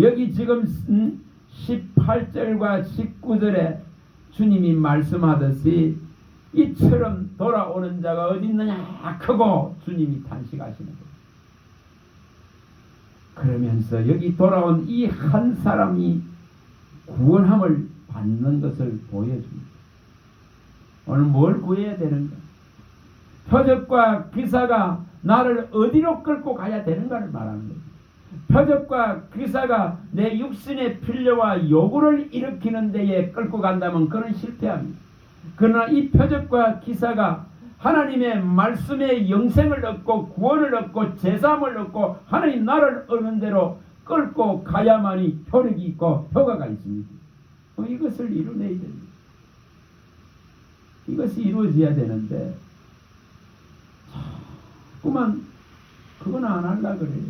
S1: 여기 지금 18절과 19절에 주님이 말씀하듯이 이처럼 돌아오는 자가 어디 있느냐 크고 주님이 탄식하시는 거예요. 그러면서 여기 돌아온 이 한 사람이 구원함을 받는 것을 보여줍니다. 오늘 뭘 구해야 되는가? 표적과 기사가 나를 어디로 끌고 가야 되는가를 말하는 거예요. 표적과 기사가 내 육신의 필요와 요구를 일으키는 데에 끌고 간다면 그는 실패합니다. 그러나 이 표적과 기사가 하나님의 말씀의 영생을 얻고 구원을 얻고 제사함을 얻고 하나님 나라를 얻는 대로 끌고 가야만이 효력이 있고 효과가 있습니다. 이것을 이루어내야 됩니다. 이것이 이루어져야 되는데 자꾸만 그건 안 하려고 그래요.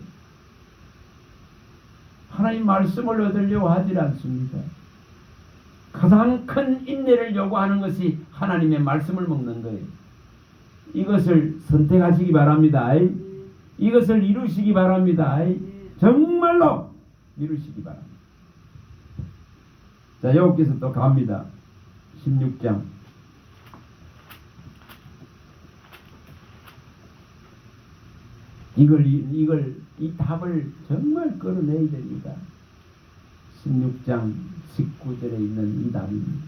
S1: 하나님 말씀을 얻으려고 하질 않습니다. 가장 큰 인내를 요구하는 것이 하나님의 말씀을 먹는 거예요. 이것을 선택하시기 바랍니다. 이것을 이루시기 바랍니다. 정말로 이루시기 바랍니다. 자, 여기서 또 갑니다. 16장. 이 답을 정말 끌어내야 됩니다. 16장 19절에 있는 이 답입니다.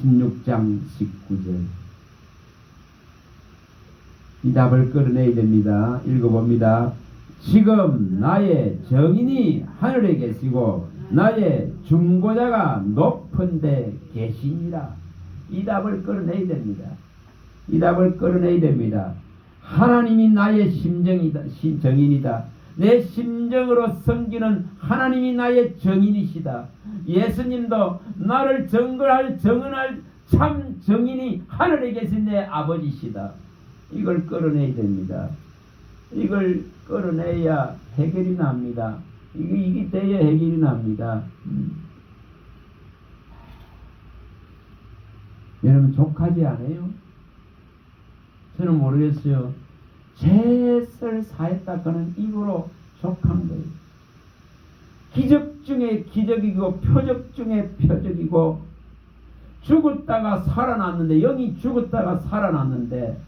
S1: (16장 19절) 이 답을 끌어내야 됩니다. 읽어봅니다. 지금 나의 정인이 하늘에 계시고 나의 중보자가 높은 데 계시니라. 이 답을 끌어내야 됩니다. 이 답을 끌어내야 됩니다. 하나님이 나의 정인이다. 내 심정으로 섬기는 하나님이 나의 정인이시다. 예수님도 나를 정은할 참 정인이 하늘에 계신 내 아버지시다. 이걸 끌어내야 됩니다. 이걸 끌어내야 해결이 납니다. 이게 돼야 해결이 납니다. 여러분 족하지 않아요? 저는 모르겠어요. 죄를 사했다 그는 입으로 족한 거예요. 기적 중에 기적이고 표적 중에 표적이고 죽었다가 살아났는데 영이 죽었다가 살아났는데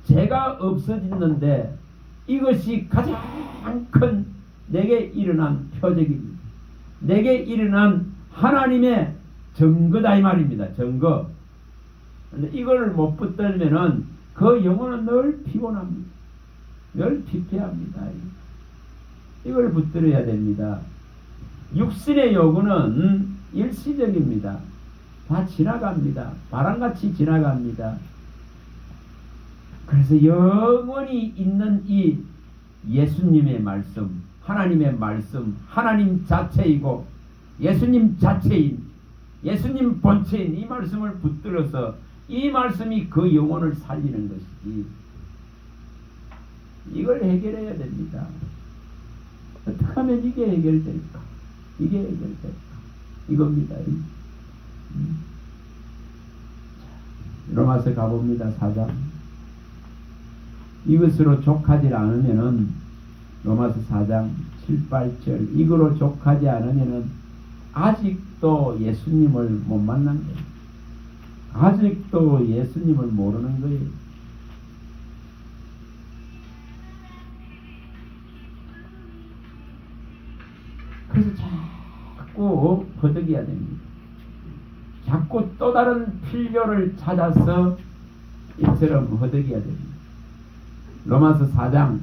S1: 죄가 없어졌는데 이것이 가장 큰 내게 일어난 표적입니다. 내게 일어난 하나님의 증거다 이 말입니다. 증거. 근데 이걸 못 붙들면은 그 영혼은 늘 피곤합니다. 늘 피폐합니다. 이걸 붙들어야 됩니다. 육신의 요구는 일시적입니다. 다 지나갑니다. 바람같이 지나갑니다. 그래서 영원히 있는 이 예수님의 말씀, 하나님의 말씀, 하나님 자체이고 예수님 자체인, 예수님 본체인 이 말씀을 붙들어서 이 말씀이 그 영혼을 살리는 것이지. 이걸 해결해야 됩니다. 어떻게 하면 이게 해결될까? 이게 해결될까? 이겁니다. 로마서 가봅니다. 4장. 이것으로 족하지 않으면은 로마서 4장 7, 8절 이거로 족하지 않으면은 아직도 예수님을 못 만난 거예요. 아직도 예수님을 모르는 거예요. 그래서 자꾸 허덕여야 됩니다. 자꾸 또 다른 필요를 찾아서 이처럼 허덕여야 됩니다. 로마서 4장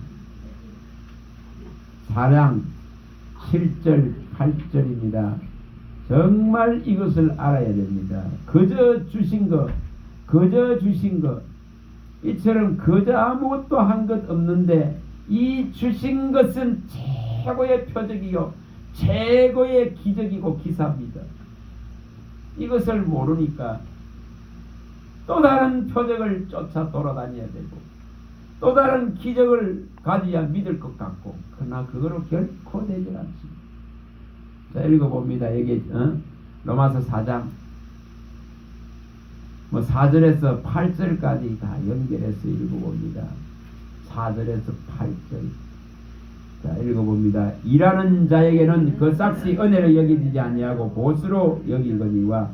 S1: 7절 8절입니다. 정말 이것을 알아야 됩니다. 그저 주신 것 이처럼 그저 아무것도 한 것 없는데 이 주신 것은 최고의 표적이요 최고의 기적이고 기사입니다. 이것을 모르니까 또 다른 표적을 쫓아 돌아다녀야 되고 또 다른 기적을 가져야 믿을 것 같고 그러나 그거로 결코 되지 않습니다. 자, 읽어봅니다. 여기 로마서 4장 4절에서 8절까지 다 연결해서 읽어봅니다. 4절에서 8절. 자, 읽어봅니다. 일하는 자에게는 그 삭시 은혜를 여기지 아니하고 보수로 여기거니와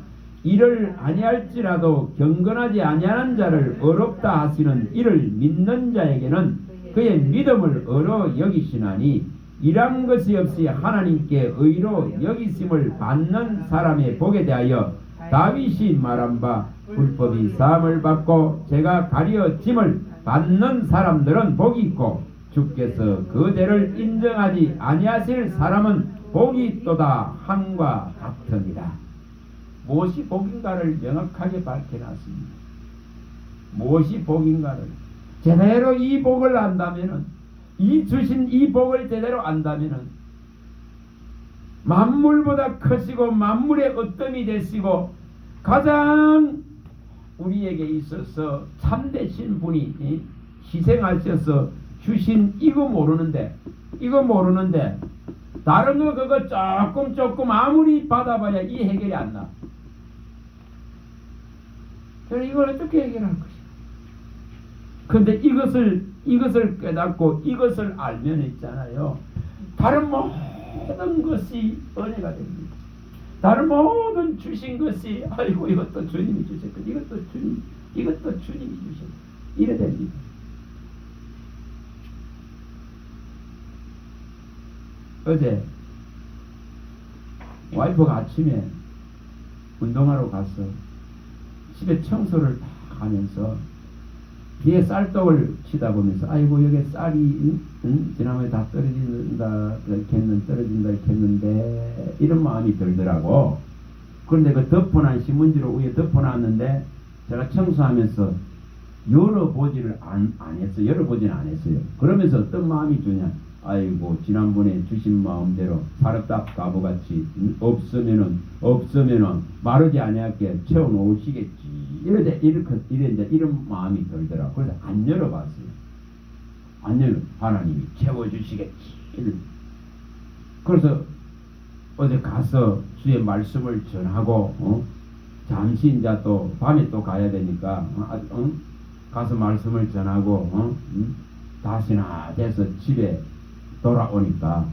S1: 이를 아니할지라도 경건하지 아니하는 자를 어렵다 하시는 이를 믿는 자에게는 그의 믿음을 어려 여기시나니 일한 것이 없이 하나님께 의로 여기심을 받는 사람의 복에 대하여 다윗이 말한 바 불법이 사함을 받고 제가 가려짐을 받는 사람들은 복이 있고 주께서 그 죄를 인정하지 아니하실 사람은 복이 또다 함과 같으니라. 무엇이 복인가를 명확하게 밝혀놨습니다. 무엇이 복인가를 제대로 이 복을 안다면은, 이 주신 이 복을 제대로 안다면은 만물보다 크시고 만물의 어뜸이 되시고 가장 우리에게 있어서 참되신 분이 희생하셔서 주신 이거 모르는데 다른 거 그거 조금 아무리 받아봐야 이 해결이 안 나. 그래서 이걸 어떻게 해결할 것이야? 근데 이것을 깨닫고 이것을 알면 있잖아요, 다른 모든 것이 은혜가 됩니다. 다른 모든 주신 것이 아이고 이것도 주님이 주셨고 이것도 주님이 주셨고 이래 됩니다. 어제 와이프가 아침에 운동하러 가서 집에 청소를 다 하면서 뒤에 쌀떡을 치다 보면서 아이고 여기 쌀이 지난번에 다 떨어진다 했는데 이런 마음이 들더라고. 그런데 그 덮어놓은 신문지로 위에 덮어놨는데 제가 청소하면서 열어보지는 안 했어요. 그러면서 어떤 마음이 드냐, 아이고 지난번에 주신 마음대로 사르딱 가보같이 없으면은 마르지 아니하게 채워놓으시겠지. 이런 마음이 들더라. 그래서 안 열어봤어요. 하나님이 채워주시겠지. 그래서 어제 가서 주의 말씀을 전하고 잠시 이제 또 밤에 또 가야 되니까 가서 말씀을 전하고 다시나 돼서 집에 돌아오니까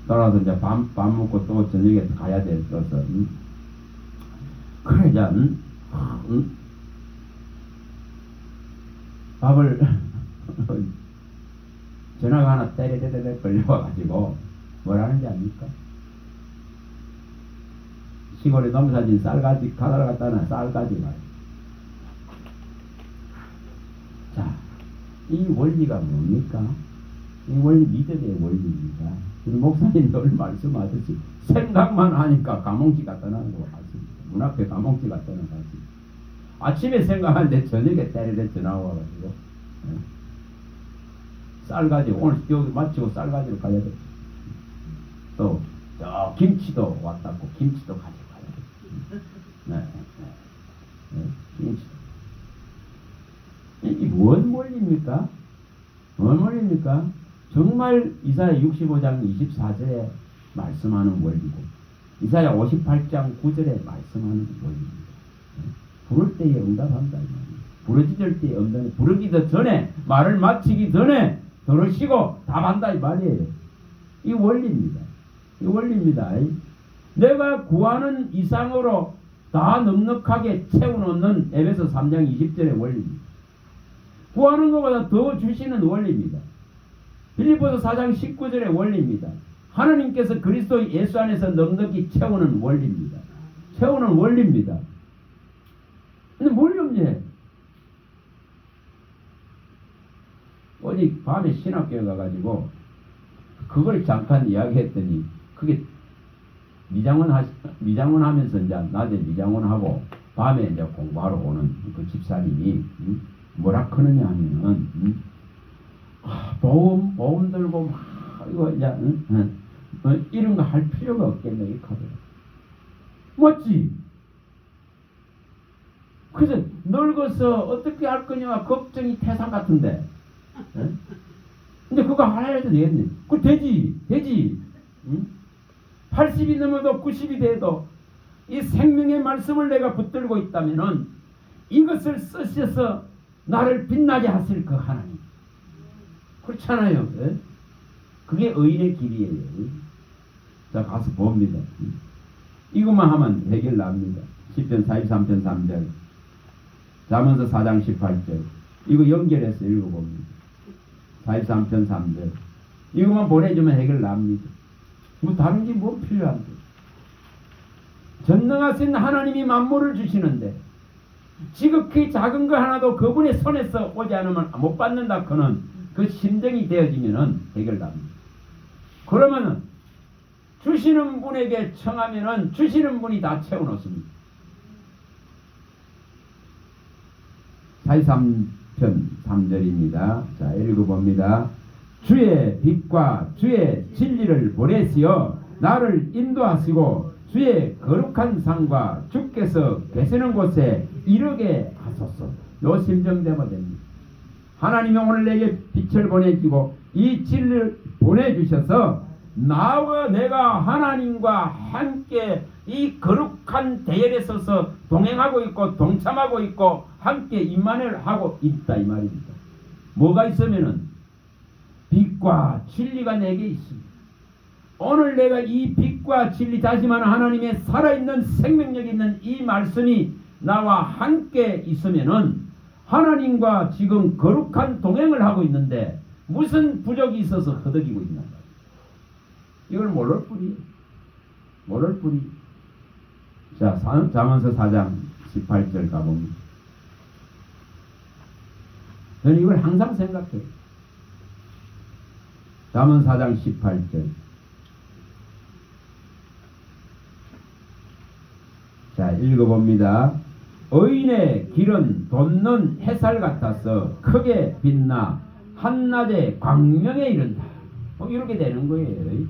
S1: 돌아서 이제 밥 먹고 또 저녁에 가야 돼서 그래 이제 밥을 전화가 하나 때레데레 걸려와가지고 뭐라는지 압니까? 시골에 농사진 쌀가지 가다가 갖다나 쌀가지가. 자, 이 원리가 뭡니까? 이 원리 믿음의 원리입니다. 우리 목사님 늘 말씀하듯이 생각만 하니까 가몽지 갖다 놔는 것 같습니다. 문 앞에 가몽지 갖다 놔는 것 같습니다. 아침에 생각하는데 저녁에 때리래 전화 와가지고 쌀가지 오늘 여기 마치고 쌀가지로 가야 돼. 또 저 김치도 왔다고 김치도 가져가야 돼. 김치도. 이 뭔 원리입니까? 뭔 원리입니까? 정말 이사야 65장 24절에 말씀하는 원리고 이사야 58장 9절에 말씀하는 원리입니다. 부를 때에 응답한다. 부르짖을 때에 응답해. 부르기도 전에 말을 마치기 전에 들으시고 답한다 이 말이에요. 이 원리입니다. 이 원리입니다. 내가 구하는 이상으로 다 넉넉하게 채워놓는 에베소 3장 20절의 원리입니다. 구하는 것보다 더 주시는 원리입니다. 빌립보서 4장 19절의 원리입니다. 하나님께서 그리스도 예수 안에서 넉넉히 채우는 원리입니다. 채우는 원리입니다. 근데 원리 없네. 어디 밤에 신학교에 가가지고 그걸 잠깐 이야기했더니 그게 미장원 하면서 이제 낮에 미장원하고 밤에 이제 공부하러 오는 그 집사님이 뭐라 그러냐 하면은 보험 들고 막 이거 이제 이런 거 할 필요가 없겠네 이 카드. 맞지? 그래서 늙어서 어떻게 할 거냐 걱정이 태산 같은데. 근데 그거 하나 해도 되겠네. 그거 되지. 80이 넘어도 90이 돼도 이 생명의 말씀을 내가 붙들고 있다면은 이것을 쓰셔서 나를 빛나게 하실 그 하나님. 그렇잖아요. 그게 의인의 길이에요. 자, 가서 봅니다. 이것만 하면 해결 납니다. 10편 43편 3절. 잠언서 4장 18절. 이거 연결해서 읽어봅니다. 43편 3절. 이것만 보내주면 해결 납니다. 뭐 다른 게 뭐 필요한데. 전능하신 하나님이 만물을 주시는데 지극히 작은 거 하나도 그분의 손에서 오지 않으면 못 받는다 그는 그 심정이 되어지면은 해결납니다. 그러면은 주시는 분에게 청하면은 주시는 분이 다 채워놓습니다. 43편 3절입니다. 자, 읽어봅니다. 주의 빛과 주의 진리를 보내시어 나를 인도하시고 주의 거룩한 상과 주께서 계시는 곳에 이르게 하소서. 요 심정되면 됩니다. 하나님이 오늘 내게 빛을 보내주고 이 진리를 보내주셔서 나와 내가 하나님과 함께 이 거룩한 대열에 서서 동행하고 있고 동참하고 있고 함께 임만을 하고 있다 이 말입니다. 뭐가 있으면은 빛과 진리가 내게 있습니다. 오늘 내가 이 빛과 진리, 다시 말하면 하나님의 살아있는 생명력 있는 이 말씀이 나와 함께 있으면은 하나님과 지금 거룩한 동행을 하고 있는데 무슨 부족이 있어서 허덕이고 있나 말이에요. 이걸 모를 뿐이에요. 모를 뿐이. 자, 잠언서 4장 18절 가봅니다. 저는 이걸 항상 생각해요. 잠언 4장 18절. 자, 읽어봅니다. 의인의 길은 돋는 햇살 같아서 크게 빛나 한낮에 광명에 이른다. 이렇게 되는 거예요.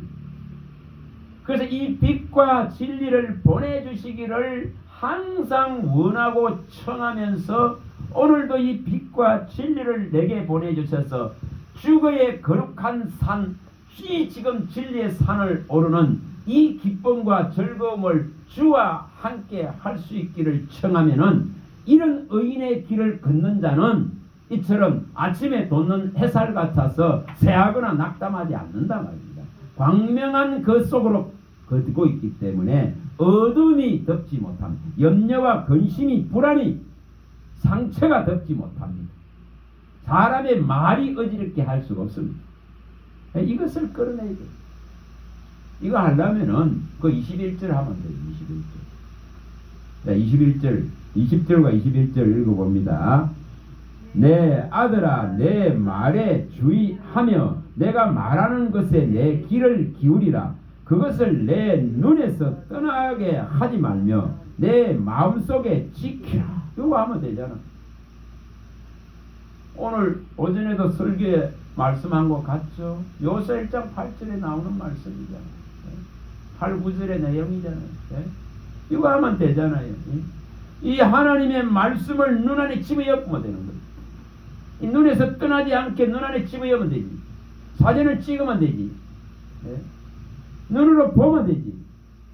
S1: 그래서 이 빛과 진리를 보내주시기를 항상 원하고 청하면서 오늘도 이 빛과 진리를 내게 보내주셔서 주거의 거룩한 산, 이 지금 진리의 산을 오르는 이 기쁨과 즐거움을 주와 함께 할 수 있기를 청하면은 이런 의인의 길을 걷는 자는 이처럼 아침에 돋는 햇살 같아서 새하거나 낙담하지 않는다 말입니다. 광명한 그 속으로 걷고 있기 때문에 어둠이 덮지 못합니다. 염려와 근심이 불안이 상처가 덮지 못합니다. 사람의 말이 어지럽게 할 수가 없습니다. 이것을 끌어내야 돼요. 이거 하려면은 그 21절 하면 돼요. 21절. 자, 21절, 20절과 21절 읽어봅니다. 내 아들아, 내 말에 주의하며 내가 말하는 것에 내 귀를 기울이라. 그것을 내 눈에서 떠나게 하지 말며 내 마음속에 지키라. 이거 하면 되잖아. 오늘 오전에도 설교에 말씀한 것 같죠? 요서 1장 8절에 나오는 말씀이잖아요. 8, 9절의 내용이잖아요. 이거 하면 되잖아요. 이 하나님의 말씀을 눈 안에 집어넣으면 되는 거예요. 이 눈에서 떠나지 않게 눈 안에 집어넣으면 되지. 사진을 찍으면 되지. 눈으로 보면 되지.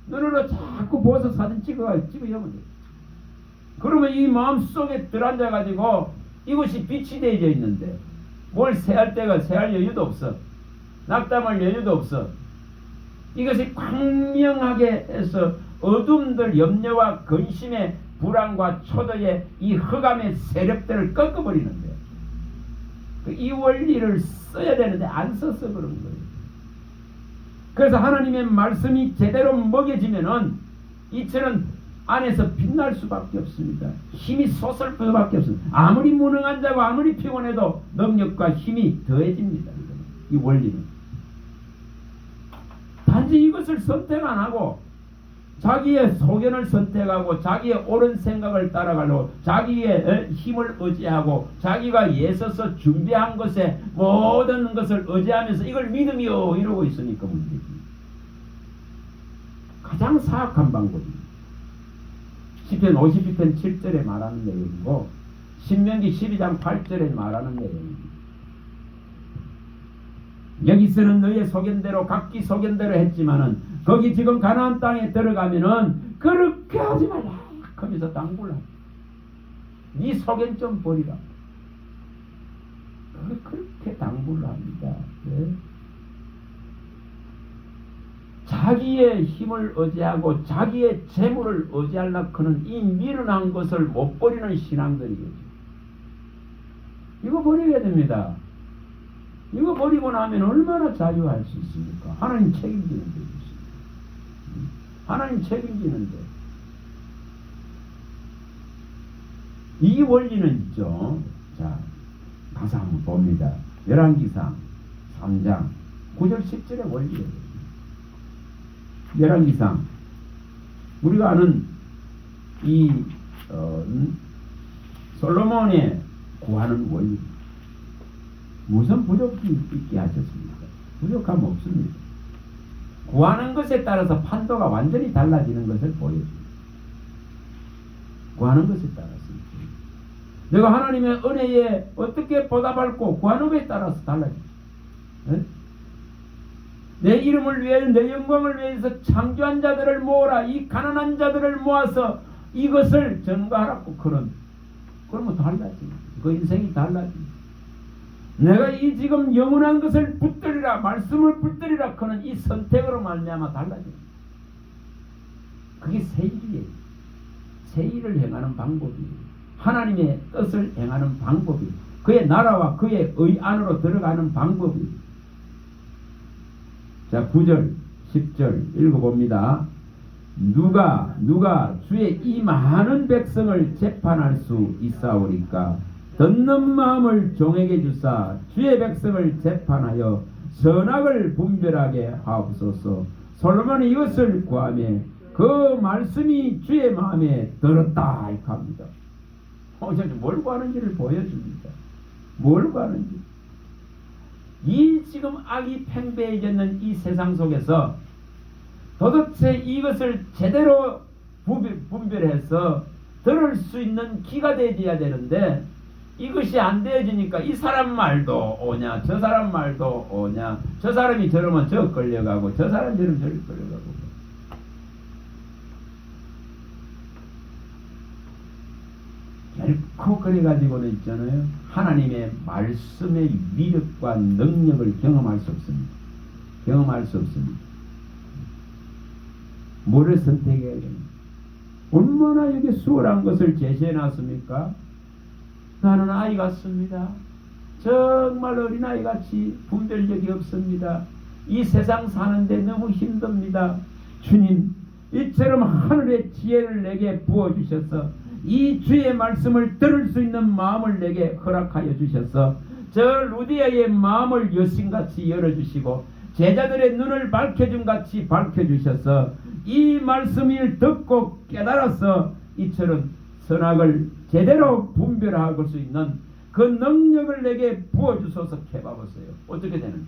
S1: 눈으로 자꾸 보서 사진 집어넣으면 되지. 그러면 이 마음속에 들어앉아가지고 이것이 빛이 되어져 있는데 뭘 세할 때가 세할 여유도 없어. 낙담할 여유도 없어. 이것이 광명하게 해서 어둠들 염려와 근심의 불안과 초도의 이 흑암의 세력들을 꺾어버리는 거예요. 이 원리를 써야 되는데 안 써서 그런 거예요. 그래서 하나님의 말씀이 제대로 먹여지면은 이처럼 안에서 빛날 수밖에 없습니다. 힘이 솟을 수밖에 없습니다. 아무리 무능한 자고 아무리 피곤해도 능력과 힘이 더해집니다. 이 원리는. 단지 이것을 선택 안 하고 자기의 소견을 선택하고 자기의 옳은 생각을 따라가려고 자기의 힘을 의지하고 자기가 애써서 준비한 것에 모든 것을 의지하면서 이걸 믿음이요 이러고 있으니까 문제지. 가장 사악한 방법입니다. 시편 52편 7절에 말하는 내용이고 신명기 12장 8절에 말하는 내용입니다. 여기서는 너의 소견대로 각기 소견대로 했지만은 거기 지금 가나안 땅에 들어가면은 그렇게 하지 말라 하면서 당불라. 네 소견 좀 버리라. 그렇게 당불라 합니다. 네? 자기의 힘을 의지하고 자기의 재물을 의지하려고는 이 미련한 것을 못 버리는 신앙들이거든요. 이거 버려야 됩니다. 이거 버리고 나면 얼마나 자유할 수 있습니까? 하나님 책임지는 데 있습니다. 하나님 책임지는데 이 원리는 있죠. 자, 가서 한번 봅니다. 열왕기상 3장 9절 10절의 원리예요. 열왕기상 우리가 아는 이 솔로몬의 구하는 원리 무슨 부족이 있게 하셨습니까? 부족함 없습니다. 구하는 것에 따라서 판도가 완전히 달라지는 것을 보여줍니다. 구하는 것에 따라서 내가 하나님의 은혜에 어떻게 보답할고 구하는 것에 따라서 달라집니다. 네? 내 이름을 위해 내 영광을 위해서 창조한 자들을 모으라. 이 가난한 자들을 모아서 이것을 전가하라고 그러면 달라집니다. 그 인생이 달라집니다. 내가 이 지금 영원한 것을 붙들리라 말씀을 붙들리라 그는 이 선택으로 말미암아 달라집니다. 그게 세일이에요. 세일을 행하는 방법이에요. 하나님의 뜻을 행하는 방법이 그의 나라와 그의 의 안으로 들어가는 방법이에요. 자 9절 10절 읽어봅니다. 누가 주의 이 많은 백성을 재판할 수 있사오리까? 듣는 마음을 종에게 주사 주의 백성을 재판하여 선악을 분별하게 하옵소서. 솔로몬이 이것을 구하며 그 말씀이 주의 마음에 들었다 이렇게 합니다. 뭘 구하는지를 보여줍니다. 뭘 구하는지. 이 지금 악이 팽배해졌는 이 세상 속에서 도대체 이것을 제대로 분별해서 들을 수 있는 귀가 되어야 되는데 이것이 안 되어지니까 이 사람 말도 오냐 저 사람 말도 오냐 저 사람이 저러면 저 끌려가고 저 사람이 저러면 저리 끌려가고 결코 그래가지고는 있잖아요. 하나님의 말씀의 위력과 능력을 경험할 수 없습니다. 경험할 수 없습니다. 뭐를 선택해야 됩니까? 얼마나 이게 수월한 것을 제시해 놨습니까? 나는 아이 같습니다. 정말 어린아이같이 분별력이 없습니다. 이 세상 사는데 너무 힘듭니다. 주님 이처럼 하늘의 지혜를 내게 부어주셔서 이 주의 말씀을 들을 수 있는 마음을 내게 허락하여 주셔서 저 루디아의 마음을 여신같이 열어주시고 제자들의 눈을 밝혀준 같이 밝혀주셔서 이 말씀을 듣고 깨달아서 이처럼 선악을 제대로 분별할 수 있는 그 능력을 내게 부어주셔서 해봐보세요. 어떻게 되는지.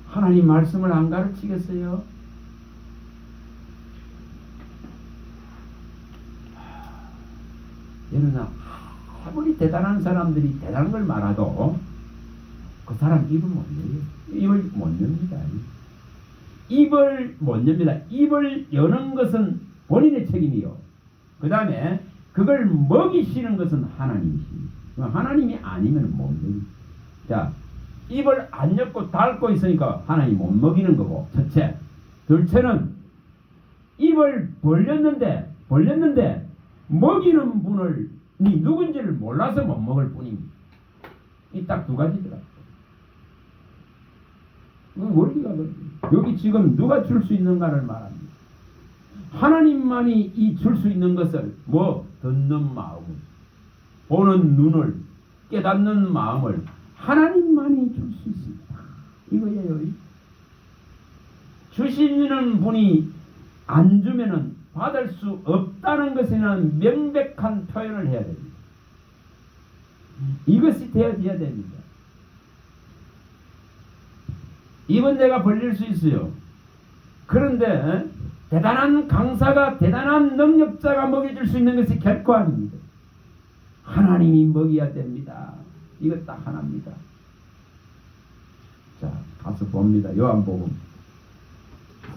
S1: 하나님 말씀을 안 가르치겠어요? 여러분 아무리 대단한 사람들이 대단한 걸 말해도 그 사람 입을 못 열어요. 입을 못 엽니다. 입을 못 엽니다. 입을 여는 것은 본인의 책임이요. 그 다음에 그걸 먹이시는 것은 하나님이십니다. 하나님이 아니면 못 먹입니다. 자, 입을 안 엽고 닫고 있으니까 하나님 못 먹이는 거고 첫째. 둘째는 입을 벌렸는데 먹이는 분을 누군지를 몰라서 못 먹을 뿐입니다. 이 딱 두 가지더라고요. 원리가 여기 지금 누가 줄 수 있는가를 말합니다. 하나님만이 이 줄 수 있는 것을 듣는 마음을 보는 눈을 깨닫는 마음을 하나님만이 줄 수 있습니다. 이거예요. 주시는 분이 안 주면은 받을 수 없다는 것에는 명백한 표현을 해야 됩니다. 이것이 되어져야 됩니다. 입은 내가 벌릴 수 있어요. 그런데 대단한 강사가 대단한 능력자가 먹여줄 수 있는 것이 결코 아닙니다. 하나님이 먹여야 됩니다. 이거 딱 하나입니다. 자, 가서 봅니다. 요한복음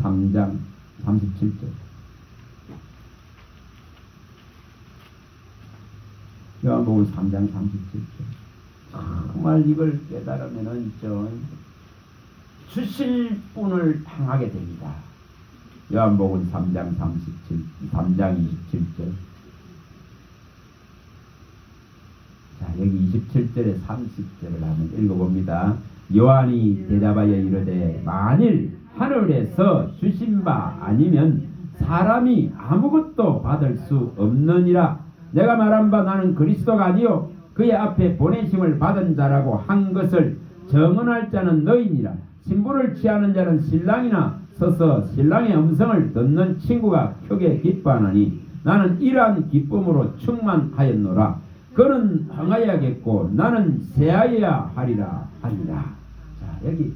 S1: 3장 37절. 요한복음 3장 37절. 정말 이걸 깨달으면은 주실 분을 향하게 됩니다. 요한복음 3장 27절. 자, 여기 27절에 30절을 한번 읽어봅니다. 요한이 대답하여 이르되 만일 하늘에서 주신 바 아니면 사람이 아무것도 받을 수 없느니라. 내가 말한 바 나는 그리스도가 아니요 그의 앞에 보내심을 받은 자라고 한 것을 증언할 자는 너희니라. 신부를 취하는 자는 신랑이나 서서 신랑의 음성을 듣는 친구가 크게 기뻐하나니 나는 이러한 기쁨으로 충만하였노라. 그는 흥하여야겠고 나는 새하여야 하리라 하니라. 자, 여기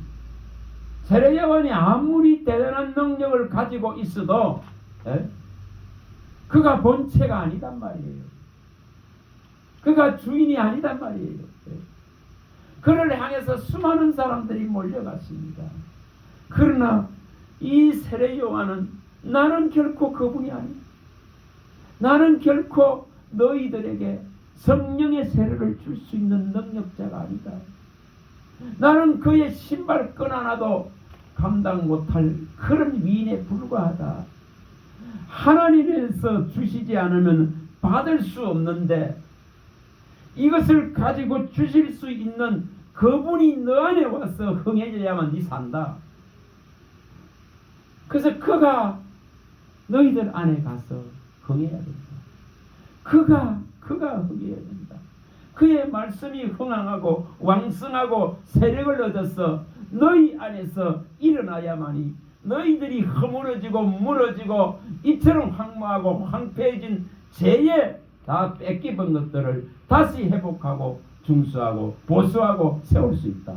S1: 세례요한이 아무리 대단한 능력을 가지고 있어도 그가 본체가 아니단 말이에요. 그가 주인이 아니단 말이에요. 그를 향해서 수많은 사람들이 몰려갔습니다. 그러나 이 세례요한은 나는 결코 그분이 아니다. 나는 결코 너희들에게 성령의 세례를 줄 수 있는 능력자가 아니다. 나는 그의 신발끈 하나도 감당 못할 그런 위인에 불과하다. 하나님에서 주시지 않으면 받을 수 없는데 이것을 가지고 주실 수 있는 그분이 너 안에 와서 흥해져야만 네 산다. 그래서 그가 너희들 안에 가서 흥해야 된다. 그가 흥해야 된다. 그의 말씀이 흥황하고 왕성하고 세력을 얻어서 너희 안에서 일어나야만이 너희들이 허물어지고 무너지고 이처럼 황무하고 황폐해진 죄에 다 뺏기던 것들을 다시 회복하고 중수하고 보수하고 세울 수 있다.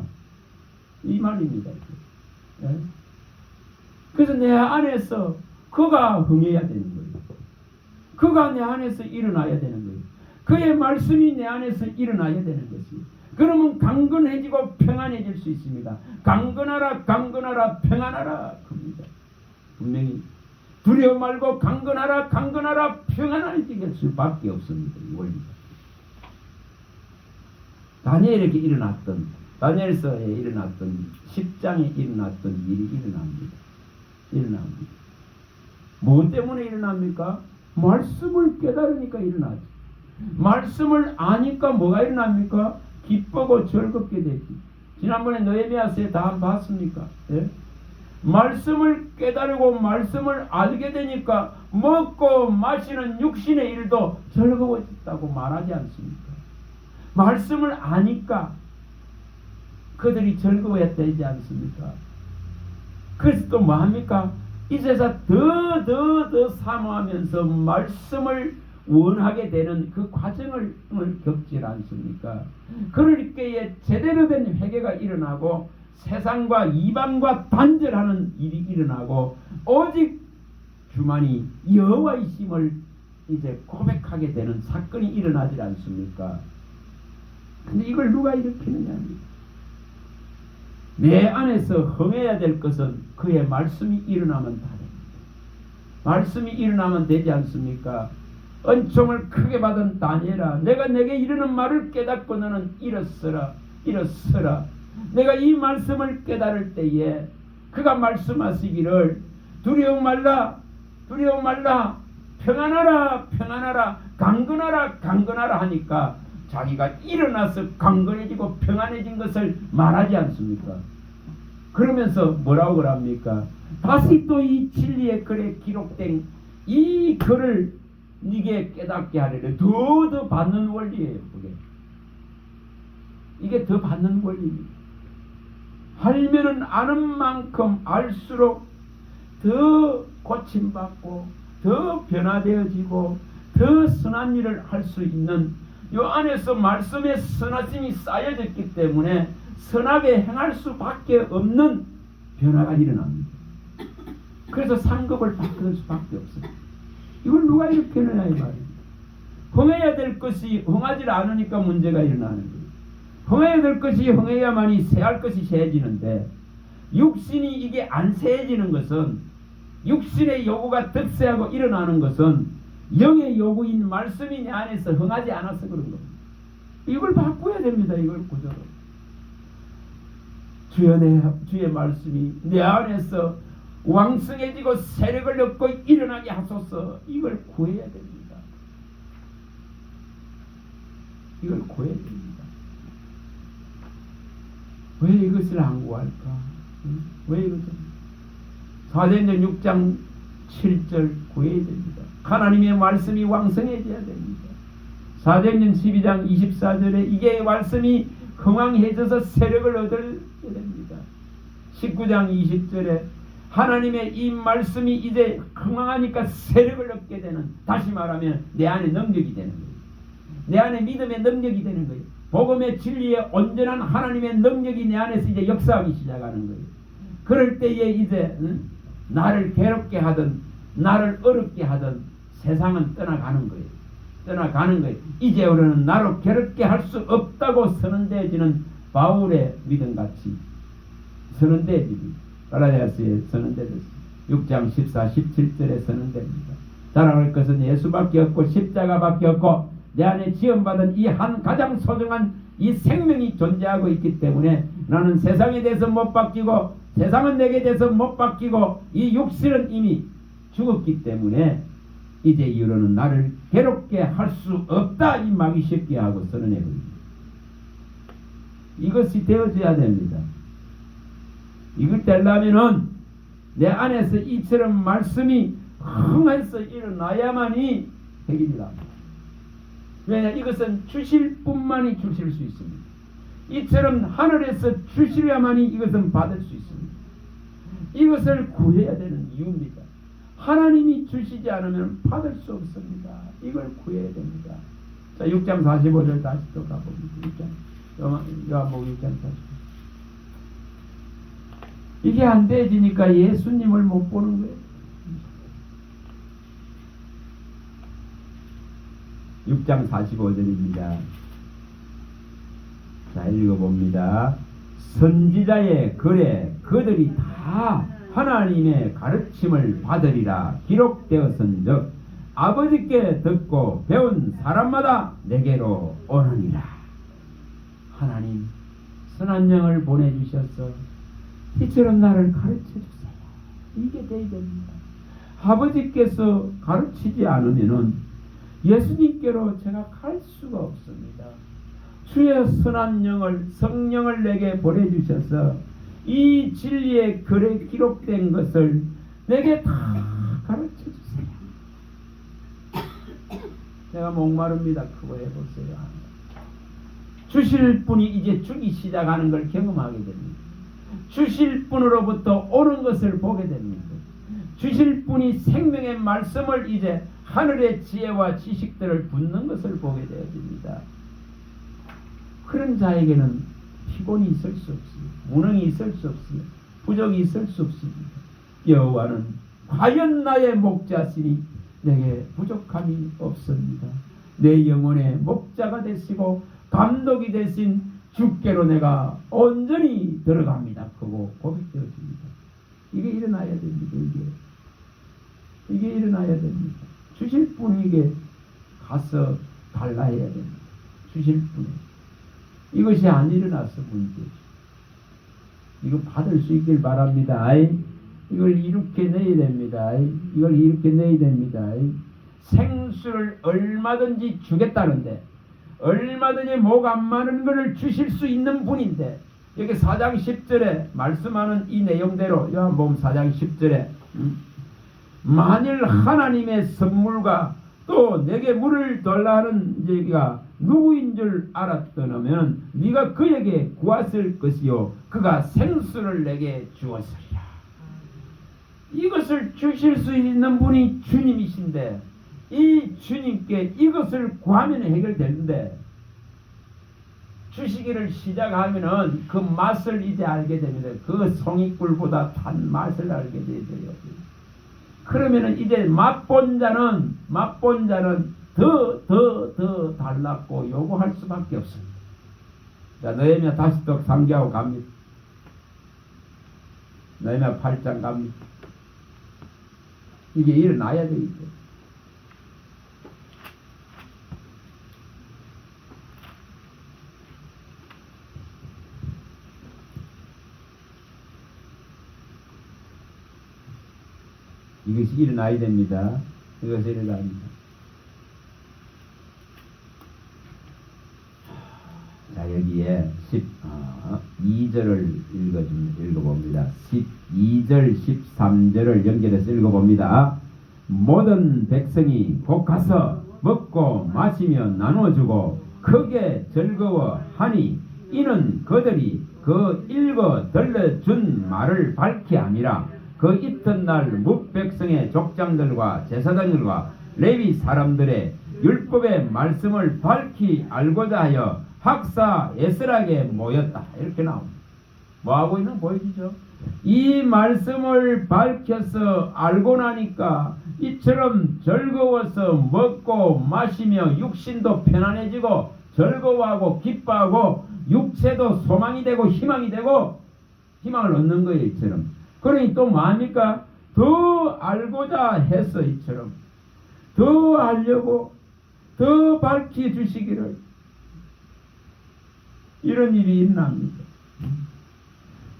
S1: 이 말입니다. 네? 그래서 내 안에서 그가 흥해야 되는 거예요. 그가 내 안에서 일어나야 되는 거예요. 그의 말씀이 내 안에서 일어나야 되는 것이. 그러면 강건해지고 평안해질 수 있습니다. 강건하라 강건하라 평안하라 그럽니다. 분명히 두려워 말고 강건하라 강건하라 평안해질 수밖에 없습니다. 이 원리가. 다니엘에게 일어났던 다니엘서에 일어났던 10장에 일어났던 일이 일어납니다. 뭐 때문에 일어납니까? 말씀을 깨달으니까 일어나지. 말씀을 아니까 뭐가 일어납니까? 기쁘고 즐겁게 되지. 지난번에 느헤미야서에 다 봤습니까? 예? 말씀을 깨달고 말씀을 알게 되니까 먹고 마시는 육신의 일도 즐거워졌다고 말하지 않습니까? 말씀을 아니까 그들이 즐거워야 되지 않습니까? 그래서 또 뭐합니까? 이 세상 더 사모하면서 말씀을 원하게 되는 그 과정을 겪지 않습니까? 그럴 때에 제대로 된 회개가 일어나고 세상과 이방과 단절하는 일이 일어나고 오직 주만이 여호와이심을 이제 고백하게 되는 사건이 일어나지 않습니까? 근데 이걸 누가 일으키느냐? 내 안에서 흥해야 될 것은 그의 말씀이 일어나면 다 됩니다. 말씀이 일어나면 되지 않습니까? 은총을 크게 받은 다니엘아, 내가 내게 이르는 말을 깨닫고 너는 일어서라. 내가 이 말씀을 깨달을 때에 그가 말씀하시기를 두려워 말라 평안하라 강건하라 하니까 자기가 일어나서 강건해지고 평안해진 것을 말하지 않습니까? 그러면서 뭐라고 그럽니까? 다시 또 이 진리의 글에 기록된 이 글을 네게 깨닫게 하려고 더 받는 원리예요. 그게. 이게 더 받는 원리입니다. 알면은 아는 만큼 알수록 더 고침받고 더 변화되어지고 더 선한 일을 할 수 있는 요 안에서 말씀의 선하심이 쌓여졌기 때문에 선하게 행할 수밖에 없는 변화가 일어납니다. 그래서 상급을 받을 수밖에 없어요. 이걸 누가 이렇게 하느냐 이 말이에요. 흥해야 될 것이 흥하지 않으니까 문제가 일어나는 거예요. 흥해야 될 것이 흥해야만이 새할 것이 새해지는데 육신이 이게 안 새해지는 것은 육신의 요구가 득세하고 일어나는 것은 영의 요구인 말씀이 내 안에서 흥하지 않아서 그런 겁니다. 이걸 바꿔야 됩니다. 이걸 구조로. 주의 말씀이 내 안에서 왕성해지고 세력을 얻고 일어나게 하소서. 이걸 구해야 됩니다. 이걸 구해야 됩니다. 왜 이것을 안 구할까? 왜 이것을? 사도행전 6장 7절 구해야 됩니다. 하나님의 말씀이 왕성해져야 됩니다. 사도행전 12장 24절에 이게 말씀이 흥왕해져서 세력을 얻어야 됩니다. 19장 20절에 하나님의 이 말씀이 이제 흥황하니까 세력을 얻게 되는, 다시 말하면 내 안에 능력이 되는 거예요. 내 안에 믿음의 능력이 되는 거예요. 복음의 진리에 온전한 하나님의 능력이 내 안에서 이제 역사하기 시작하는 거예요. 그럴 때에 이제 나를 괴롭게 하든 나를 어렵게 하든 세상은 떠나가는 거예요. 떠나가는 거예요. 이제부터는 나로 괴롭게 할 수 없다고 선언되어지는 바울의 믿음같이 선언되어집니다. 갈라디아서에 선언되었습니다. 6장 14, 17절에 선언됩니다. 자랑할 것은 예수밖에 없고 십자가밖에 없고 내 안에 지원받은 이 한 가장 소중한 이 생명이 존재하고 있기 때문에 나는 세상에 대해서 못 바뀌고 세상은 내게 대해서 못 바뀌고 이 육신은 이미 죽었기 때문에 이제 이후로는 나를 괴롭게 할 수 없다, 이 마귀 새끼하고 선언해버립니다. 이것이 되어져야 됩니다. 이걸 되려면은 내 안에서 이처럼 말씀이 흥해서 일어나야만이 되기입니다. 왜냐, 이것은 주실 뿐만이 주실 수 있습니다. 이처럼 하늘에서 주시려만이 이것은 받을 수 있습니다. 이것을 구해야 되는 이유입니다. 하나님이 주시지 않으면 받을 수 없습니다. 이걸 구해야 됩니다. 자, 6장 45절 다시 또 가봅니다. 요한복음 6장 45절. 이게 안 되지니까 예수님을 못 보는 거예요. 6장 45절입니다. 자, 읽어봅니다. 선지자의 글에 그들이 다 하나님의 가르침을 받으리라 기록되었은즉 아버지께 듣고 배운 사람마다 내게로 오느니라. 하나님 선한 영을 보내주셔서 이처럼 나를 가르쳐주세요. 이게 돼야 됩니다. 아버지께서 가르치지 않으면은 예수님께로 제가 갈 수가 없습니다. 주의 선한 영을, 성령을 내게 보내주셔서 이 진리의 글에 기록된 것을 내게 다 가르쳐주세요. 내가 목마릅니다. 그거 해보세요. 주실 분이 이제 주기 시작하는 걸 경험하게 됩니다. 주실 분으로부터 오는 것을 보게 됩니다. 주실 분이 생명의 말씀을 이제 하늘의 지혜와 지식들을 붓는 것을 보게 되어집니다. 그런 자에게는 피곤이 있을 수 없습니다. 무능이 있을 수 없습니다. 부족이 있을 수 없습니다. 여호와는 과연 나의 목자시니 내게 부족함이 없습니다. 내 영혼의 목자가 되시고 감독이 되신 주께로 내가 온전히 들어갑니다. 그거 고백되어집니다. 이게 일어나야 됩니다. 이게 일어나야 됩니다. 주실 분에게 가서 달라야 됩니다. 주실 분에. 이것이 안 일어나서 문제죠. 이거 받을 수 있길 바랍니다. 이걸 이렇게 내야 됩니다. 이걸 이렇게 내야 됩니다. 생수를 얼마든지 주겠다는데 얼마든지 목 안 마른 것을 주실 수 있는 분인데 여기 4장 10절에 말씀하는 이 내용대로 요한복음 4장 10절에 만일 하나님의 선물과 또 내게 물을 달라 하는 자가 누구인 줄 알았더라면 네가 그에게 구했을 것이요 그가 생수를 내게 주었으리라. 이것을 주실 수 있는 분이 주님이신데 이 주님께 이것을 구하면 해결되는데 주시기를 시작하면은 그 맛을 이제 알게 됩니다. 그 송이꿀보다 단 맛을 알게 되어요. 그러면은 이제 맛본 자는 더 달랐고 요구할 수밖에 없습니다. 자, 너희면 다시 또 상기하고 갑니다. 너희면 8장 갑니다. 이게 일어나야 되겠죠. 이것이 일어나야 됩니다. 이것이 일어납니다. 자, 여기에 12절을 읽어봅니다. 12절, 13절을 연결해서 읽어봅니다. 모든 백성이 곧 가서 먹고 마시며 나누어주고 크게 즐거워하니 이는 그들이 그 그 읽어 들려준 말을 밝히 함이라. 그 이튿날 뭇백성의 족장들과 제사장들과 레위 사람들의 율법의 말씀을 밝히 알고자 하여 학사 에스락에 모였다. 이렇게 나옵니다. 뭐하고 있는 보여주죠? 이 말씀을 밝혀서 알고 나니까 이처럼 즐거워서 먹고 마시며 육신도 편안해지고 즐거워하고 기뻐하고 육체도 소망이 되고 희망이 되고 희망을 얻는 거예요. 이처럼. 그러니 또 뭐합니까? 더 알고자 해서 이처럼 더 알려고 더 밝히 주시기를 이런 일이 있나합니다.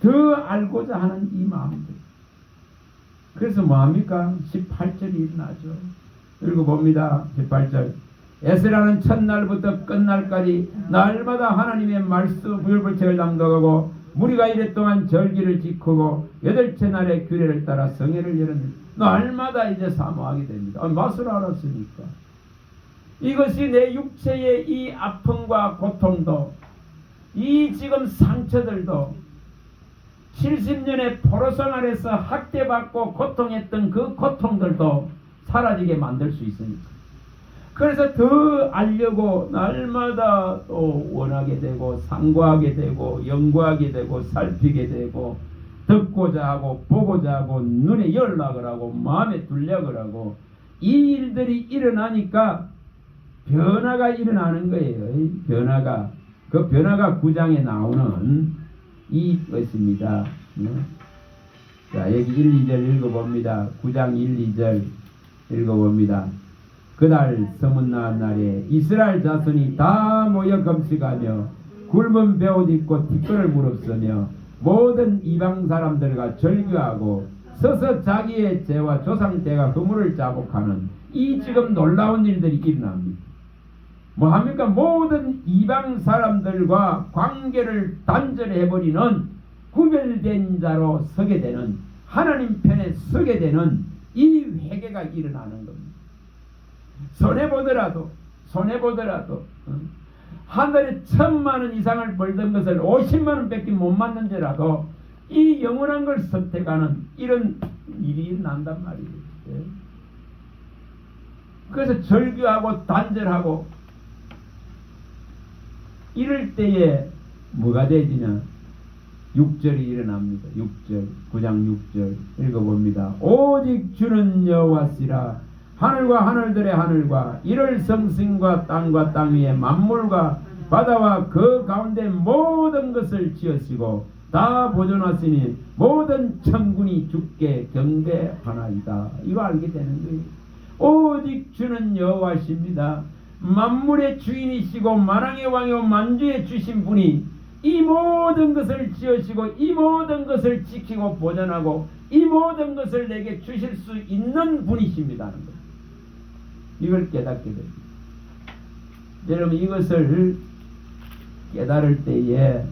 S1: 더 알고자 하는 이 마음들. 그래서 뭐합니까? 18절이 일어나죠. 읽어봅니다. 18절. 에스라는 첫날부터 끝날까지 날마다 하나님의 말씀 율법책을 낭독하고 무리가 이랫동안 절기를 지키고 8째 날의 규례를 따라 성회를 열었는데 날마다 이제 사모하게 됩니다. 맛을 알았으니까. 이것이 내 육체의 이 아픔과 고통도 이 지금 상처들도 70년의 포로성 아래서 학대받고 고통했던 그 고통들도 사라지게 만들 수 있으니까. 그래서 더 알려고 날마다 또 원하게 되고 상고하게 되고 연구하게 되고 살피게 되고 듣고자 하고 보고자 하고 눈에 연락을 하고 마음에 둘력을 하고 이 일들이 일어나니까 변화가 일어나는 거예요. 변화가. 그 변화가 9장에 나오는 이것입니다. 자, 여기 1, 2절 읽어봅니다. 9장 1, 2절 읽어봅니다. 그날 서문나한 날에 이스라엘 자손이 다 모여 금식하며 굵은 베옷 입고 티끌을 무릅쓰며 모든 이방 사람들과 절규하고 서서 자기의 죄와 조상 때가 그물을 자복하는 이 지금 놀라운 일들이 일어납니다. 뭐합니까? 모든 이방 사람들과 관계를 단절해버리는 구별된 자로 서게 되는 하나님 편에 서게 되는 이 회개가 일어나는 겁니다. 손해보더라도 한 달에 1,000만원 이상을 벌던 것을 50만원 밖에 못 맞는지라도 이 영원한 걸 선택하는 이런 일이 일어난단 말이에요. 그래서 절규하고 단절하고 이럴 때에 뭐가 되지냐? 6절이 일어납니다. 6절, 9장 6절 읽어봅니다. 오직 주는 여호와시라. 하늘과 하늘들의 하늘과 이를 성신과 땅 위에 만물과 바다와 그 가운데 모든 것을 지으시고 다 보존하시니 모든 천군이 주께 경배하나이다. 이거 알게 되는 거예요. 오직 주는 여호와십니다. 만물의 주인이시고 만왕의 왕이고 만주의 주신 분이 이 모든 것을 지으시고 이 모든 것을 지키고 보존하고 이 모든 것을 내게 주실 수 있는 분이십니다. 이걸 깨닫게 됩니다. 여러분 이것을 깨달을 때에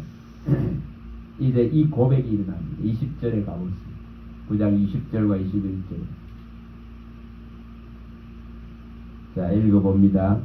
S1: 이제 이 고백이 일어납니다. 20절에 가보겠습니다. 9장 20절과 21절. 자, 읽어봅니다.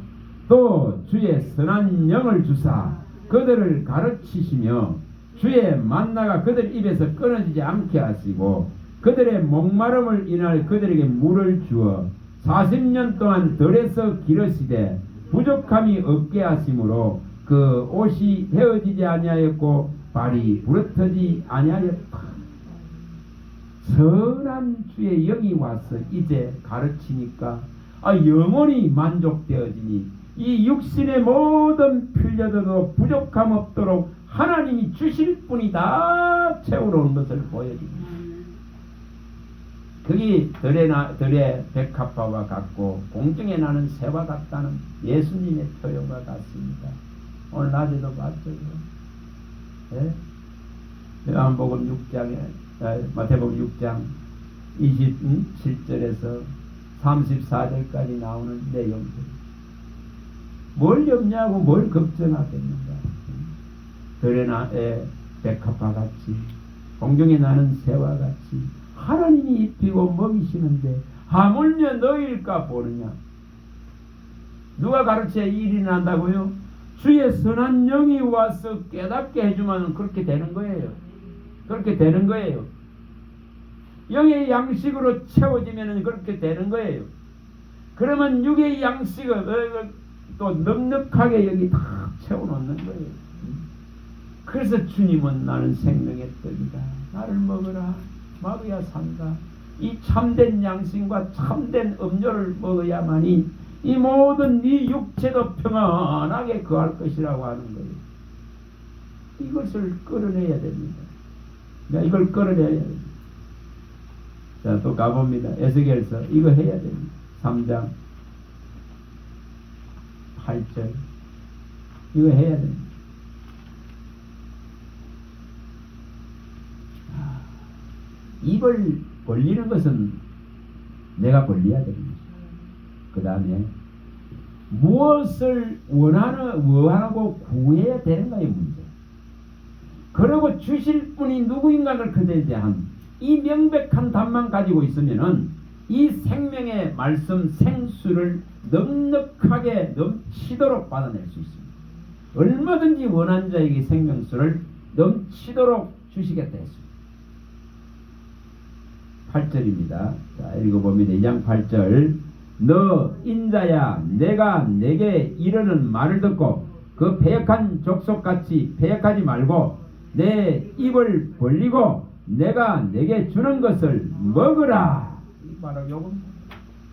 S1: 또 주의 선한 영을 주사 그들을 가르치시며 주의 만나가 그들 입에서 끊어지지 않게 하시고 그들의 목마름을 인하여 그들에게 물을 주어 40년 동안 덜에서 기르시되 부족함이 없게 하심으로 그 옷이 헤어지지 아니하였고 발이 부러뜨지 아니하였다. 선한 주의 영이 와서 이제 가르치니까 영원히 만족되어지니 이 육신의 모든 필요도 부족함 없도록 하나님이 주실 분이 다 채우러 온 것을 보여줍니다. 그게 들의 백합화와 같고 공중에 나는 새와 같다는 예수님의 표현과 같습니다. 오늘 낮에도 봤죠. 네? 요한복음 6장에 마태복음 6장 27절에서 34절까지 나오는 내용들. 뭘 염려하고 뭘 걱정하겠는가. 들의 백합화 같이 공중에 나는 새와 같이 하나님이 입히고 먹이시는데 하물며 너희일까 보느냐. 누가 가르쳐야 일이 난다고요? 주의 선한 영이 와서 깨닫게 해주면 그렇게 되는 거예요. 그렇게 되는 거예요. 영의 양식으로 채워지면 그렇게 되는 거예요. 그러면 육의 양식을 또 넉넉하게 여기 다 채워놓는 거예요. 그래서 주님은 나는 생명의 떡이다. 나를 먹어라. 먹어야 산다. 이 참된 양식과 참된 음료를 먹어야만이 이 모든 네 육체도 평안하게 거할 것이라고 하는 거예요. 이것을 끌어내야 됩니다. 이걸 끌어내야 됩니다. 자, 또 가봅니다. 에스겔서 이거 해야 됩니다. 3장 8절 이거 해야 됩니다. 입을 벌리는 것은 내가 벌려야 됩니다. 그 다음에 무엇을 원하고 구해야 되는가의 문제. 그리고 주실 분이 누구인가를 그대에 대한 이 명백한 답만 가지고 있으면은 이 생명의 말씀 생수를 넉넉하게 넘치도록 받아낼 수 있습니다. 얼마든지 원한 자에게 생명수를 넘치도록 주시겠다 했습니다. 8절입니다. 자, 읽어봅니다. 2장 8절. 너 인자야, 내가 내게 이르는 말을 듣고 그 패역한 족속같이 패역하지 말고 내 입을 벌리고 내가 내게 주는 것을 먹으라. 이 말을 요금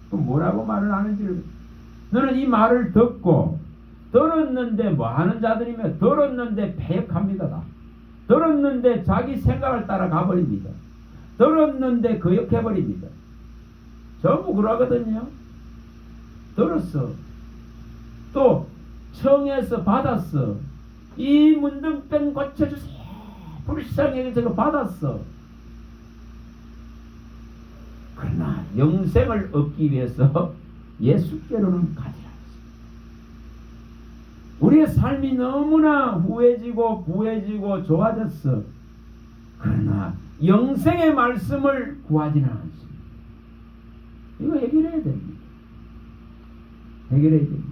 S1: 또 뭐라고 말을 하는지를. 너는 이 말을 듣고 들었는데 뭐 하는 자들이며 들었는데 패역합니다. 들었는데 자기 생각을 따라 가버립니다. 들었는데 거역해버립니다. 전부 그러거든요. 들었어. 또 청해서 받았어. 이 문둥병 고쳐주세요. 불쌍하게 저거 받았어. 그러나 영생을 얻기 위해서 예수께로는 가지라. 우리의 삶이 너무나 후해지고 부해지고 좋아졌어. 그러나 영생의 말씀을 구하지는 않습니다. 이거 해결해야 됩니다. 해결해야 됩니다.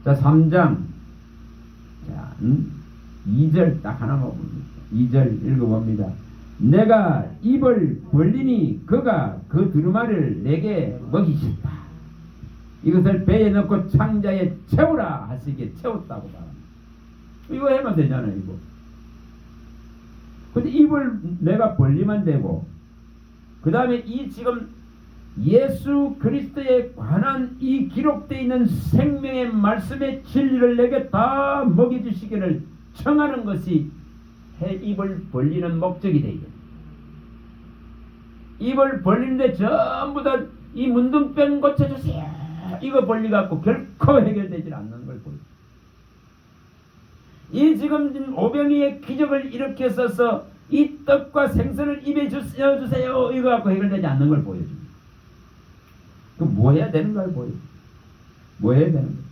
S1: 자, 3장. 자, 2절 딱 하나만 봅니다. 2절 읽어봅니다. 내가 입을 벌리니 그가 그 두루마리를 내게 먹이셨다. 이것을 배에 넣고 창자에 채우라 하시기에 채웠다고 말합니다. 이거 하면 되잖아요. 이거. 근데 입을 내가 벌리면 되고, 그 다음에 이 지금 예수 그리스도에 관한 이 기록되어 있는 생명의 말씀의 진리를 내게 다 먹여주시기를 청하는 것이 입을 벌리는 목적이 되겠다. 입을 벌리는데 전부 다 이 문둥병 고쳐주세요. 이거 벌리갖고 결코 해결되지 않는 걸 보여요. 이 지금 오병이의 기적을 일으켰어서 이 떡과 생선을 입에 넣어주세요. 이거 갖고 해결되지 않는 걸 보여줍니다. 그럼 뭐 해야 되는 걸 보여요. 뭐 해야 되는 거예요.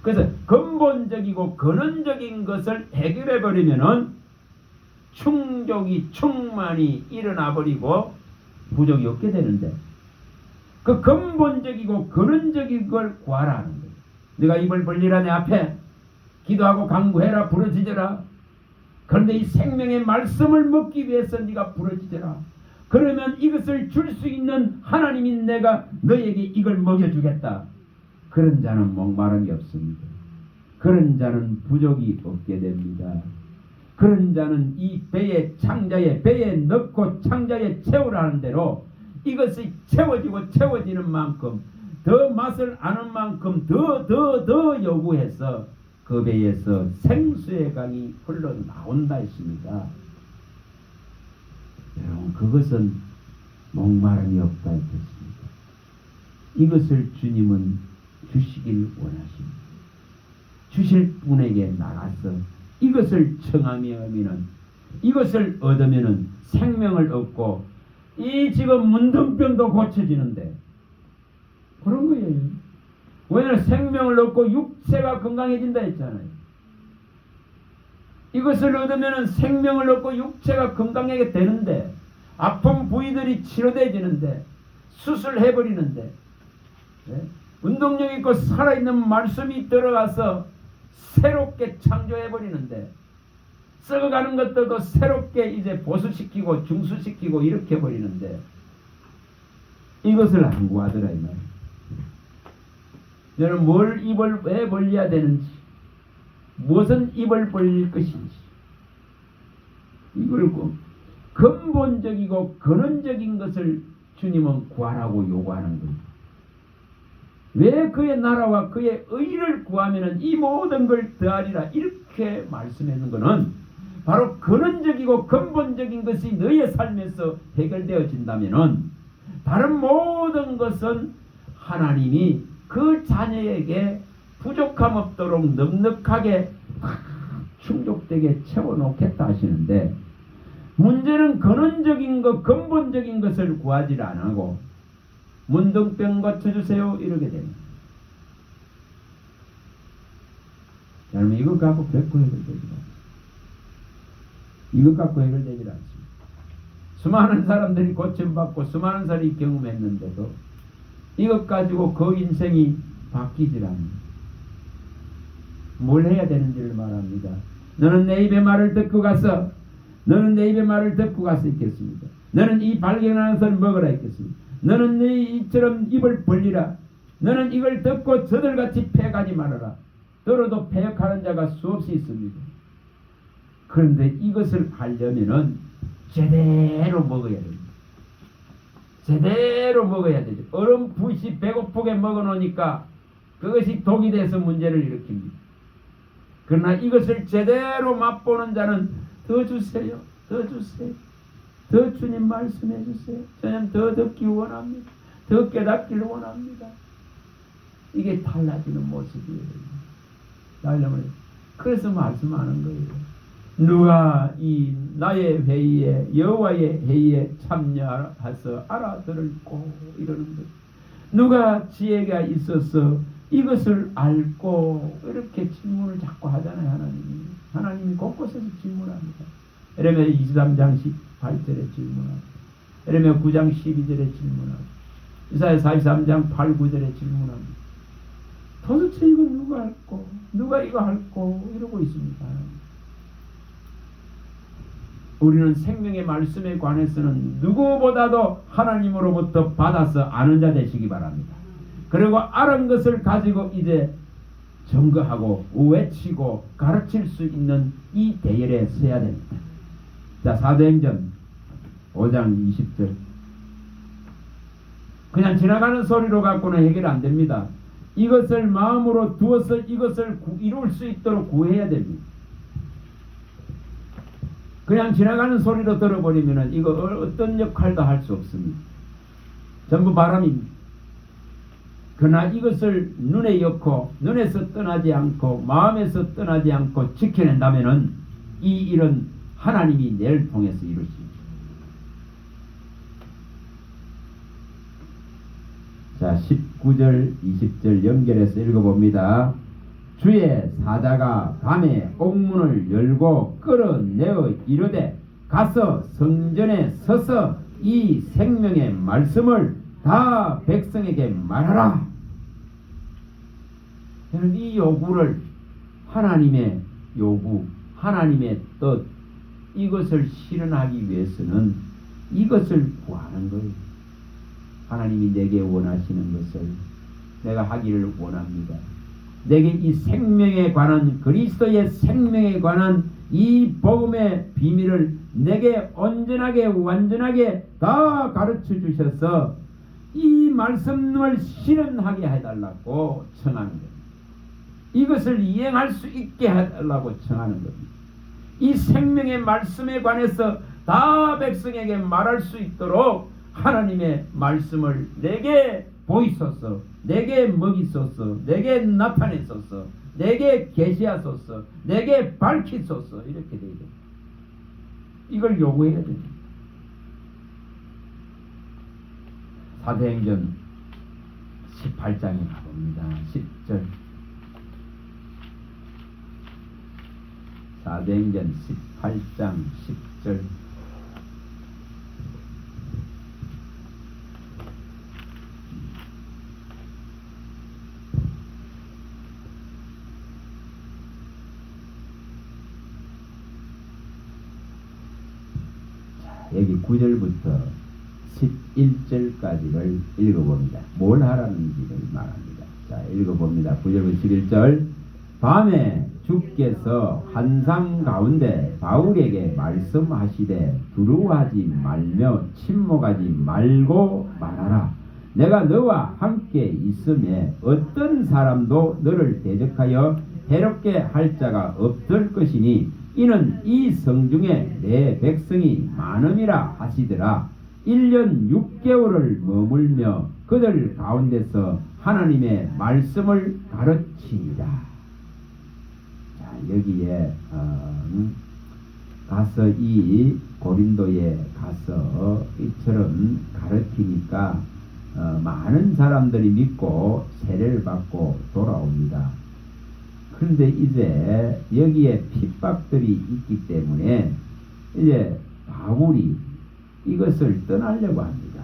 S1: 그래서 근본적이고 근원적인 것을 해결해버리면은 충족이 충만히 일어나버리고 부족이 없게 되는데, 그 근본적이고 근원적인 걸 구하라 하는 거예요. 네가 입을 벌리라 내 앞에 기도하고 간구해라 부르짖어라. 그런데 이 생명의 말씀을 먹기 위해서 네가 부르짖어라. 그러면 이것을 줄 수 있는 하나님인 내가 너에게 이걸 먹여주겠다. 그런 자는 목마름이 없습니다. 그런 자는 부족이 없게 됩니다. 그런 자는 이 배에 창자에 배에 넣고 창자에 채우라는 대로 이것이 채워지고 채워지는 만큼 더 맛을 아는 만큼 더 요구해서 그 배에서 생수의 강이 흘러나온다 했습니다. 여러분, 그것은 목마름이 없다 했습니다. 이것을 주님은 주시길 원하십니다. 주실 분에게 나가서 이것을 청하면은, 이것을 얻으면은 생명을 얻고 이 지금 문둥병도 고쳐지는데 그런 거예요. 왜냐하면 생명을 얻고 육체가 건강해진다 했잖아요. 이것을 얻으면 생명을 얻고 육체가 건강하게 되는데, 아픈 부위들이 치료되지는데, 수술해버리는데, 네? 운동력 있고 살아있는 말씀이 들어가서 새롭게 창조해 버리는데, 썩어가는 것들도 새롭게 이제 보수시키고 중수시키고 이렇게 버리는데, 이것을 안 구하더라 이 말이에요. 너는 뭘 입을 왜 벌려야 되는지, 무엇은 입을 벌릴 것인지, 이걸 근본적이고 근원적인 것을 주님은 구하라고 요구하는 겁니다. 왜 그의 나라와 그의 의를 구하면은 이 모든 걸 더하리라 이렇게 말씀하는 것은 바로 근원적이고 근본적인 것이 너의 삶에서 해결되어진다면은 다른 모든 것은 하나님이 그 자녀에게 부족함 없도록 넉넉하게 충족되게 채워놓겠다 하시는데, 문제는 근원적인 것, 근본적인 것을 구하지 안 하고 문둥병 고쳐주세요 이러게 됩니다. 여러분, 이것 갖고 결코 해결되지 않습니다. 이것 갖고 해결되지 않습니다. 수많은 사람들이 고침받고 수많은 사람이 경험했는데도 이것 가지고 그 인생이 바뀌질 않습니다. 뭘 해야 되는지를 말합니다. 너는 내 입의 말을 듣고 가서, 너는 내 입의 말을 듣고 가서 있겠습니다. 너는 이 발견하는 것을 먹으라 있겠습니다. 너는 네 이처럼 입을 벌리라. 너는 이걸 듣고 저들같이 패가지 말아라. 들어도 패역하는 자가 수없이 있습니다. 그런데 이것을 하려면은 제대로 먹어야 됩니다. 제대로 먹어야 되죠. 어렴풋이 배고프게 먹어놓으니까 그것이 독이 돼서 문제를 일으킵니다. 그러나 이것을 제대로 맛보는 자는 더 주세요. 더 주세요. 더 주님 말씀해 주세요. 저는 더 듣기 원합니다. 더 깨닫기를 원합니다. 이게 달라지는 모습이에요. 그래서 말씀하는 거예요. 누가 이 나의 회의에, 여호와의 회의에 참여해서 알아들을꼬 이러는 거예요. 누가 지혜가 있어서 이것을 알고, 이렇게 질문을 자꾸 하잖아요. 하나님이 곳곳에서 질문합니다. 에레미야 23장 18절에 질문하고, 에레미야 9장 12절에 질문하고, 이사야 43장 8, 9절에 질문합니다. 도대체 이걸 누가 할꼬? 누가 이거 할꼬? 이러고 있습니다. 우리는 생명의 말씀에 관해서는 누구보다도 하나님으로부터 받아서 아는 자 되시기 바랍니다. 그리고 아는 것을 가지고 이제 증거하고 외치고 가르칠 수 있는 이 대열에 서야 됩니다. 자, 사도행전 5장 20절. 그냥 지나가는 소리로 갖고는 해결 안 됩니다. 이것을 마음으로 두어서 이것을 이룰 수 있도록 구해야 됩니다. 그냥 지나가는 소리로 들어버리면 이거 어떤 역할도 할 수 없습니다. 전부 바람입니다. 그러나 이것을 눈에 넣고 눈에서 떠나지 않고 마음에서 떠나지 않고 지켜낸다면은 이 일은 하나님이 내를 통해서 이루십니다. 자, 19절 20절 연결해서 읽어봅니다. 주의 사자가 밤에 옥문을 열고 끌어내어 이르되 가서 성전에 서서 이 생명의 말씀을 다 백성에게 말하라. 저는 이 요구를, 하나님의 요구, 하나님의 뜻, 이것을 실현하기 위해서는 이것을 구하는 거예요. 하나님이 내게 원하시는 것을 내가 하기를 원합니다. 내게 이 생명에 관한, 그리스도의 생명에 관한 이 복음의 비밀을 내게 온전하게 완전하게 다 가르쳐 주셔서 이 말씀을 실현하게 해달라고 청하는 겁니다. 이것을 이행할 수 있게 해달라고 청하는 겁니다. 이 생명의 말씀에 관해서 다 백성에게 말할 수 있도록 하나님의 말씀을 내게 보이소서, 내게 먹이소서, 내게 나타내소서, 내게 계시하소서, 내게 밝히소서, 이렇게 되죠. 이걸 요구해야 됩니다. 사도행전 18장에 가봅니다. 10절. 사도행전 18장 10절. 여기 9절부터 11절까지를 읽어봅니다. 뭘 하라는지를 말합니다. 자, 읽어봅니다. 9절부터 11절. 밤에 주께서 환상 가운데 바울에게 말씀하시되 두려워하지 말며 침묵하지 말고 말하라. 내가 너와 함께 있음에 어떤 사람도 너를 대적하여 해롭게 할 자가 없을 것이니 이는 이 성중에 내 백성이 많음이라 하시더라. 1년 6개월을 머물며 그들 가운데서 하나님의 말씀을 가르치니라. 자, 여기에 가서 이 고린도에 가서 이처럼 가르치니까 많은 사람들이 믿고 세례를 받고 돌아옵니다. 그런데 이제 여기에 핍박들이 있기 때문에 이제 바울이 이것을 떠나려고 합니다.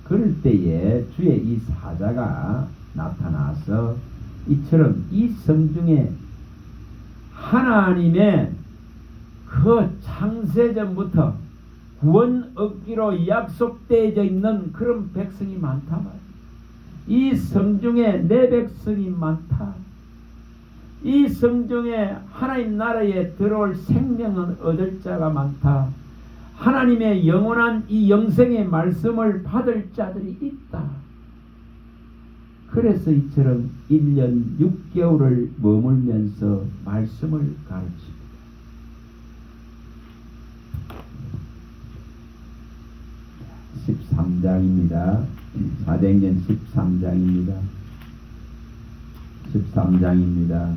S1: 그럴 때에 주의 이 사자가 나타나서 이처럼 이 성중에 하나님의 그 창세전부터 구원 얻기로 약속되어져 있는 그런 백성이 많다 말이야. 이 성중에 내 백성이 많다. 이 성중에 하나님 나라에 들어올 생명을 얻을 자가 많다. 하나님의 영원한 이 영생의 말씀을 받을 자들이 있다. 그래서 이처럼 1년 6개월을 머물면서 말씀을 가르칩니다. 13장입니다. 사도행전 13장입니다. 13장입니다.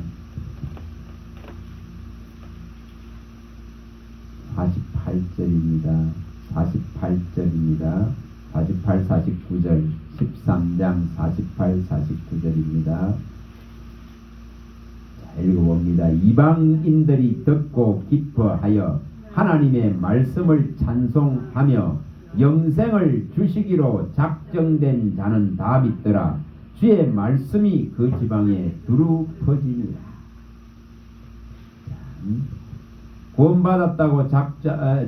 S1: 48절입니다. 48절입니다. 48, 49절 13장 48, 49절입니다. 자, 읽어봅니다. 이방인들이 듣고 기뻐하여 하나님의 말씀을 찬송하며 영생을 주시기로 작정된 자는 다 믿더라. 주의 말씀이 그 지방에 두루 퍼지니라. 구원받았다고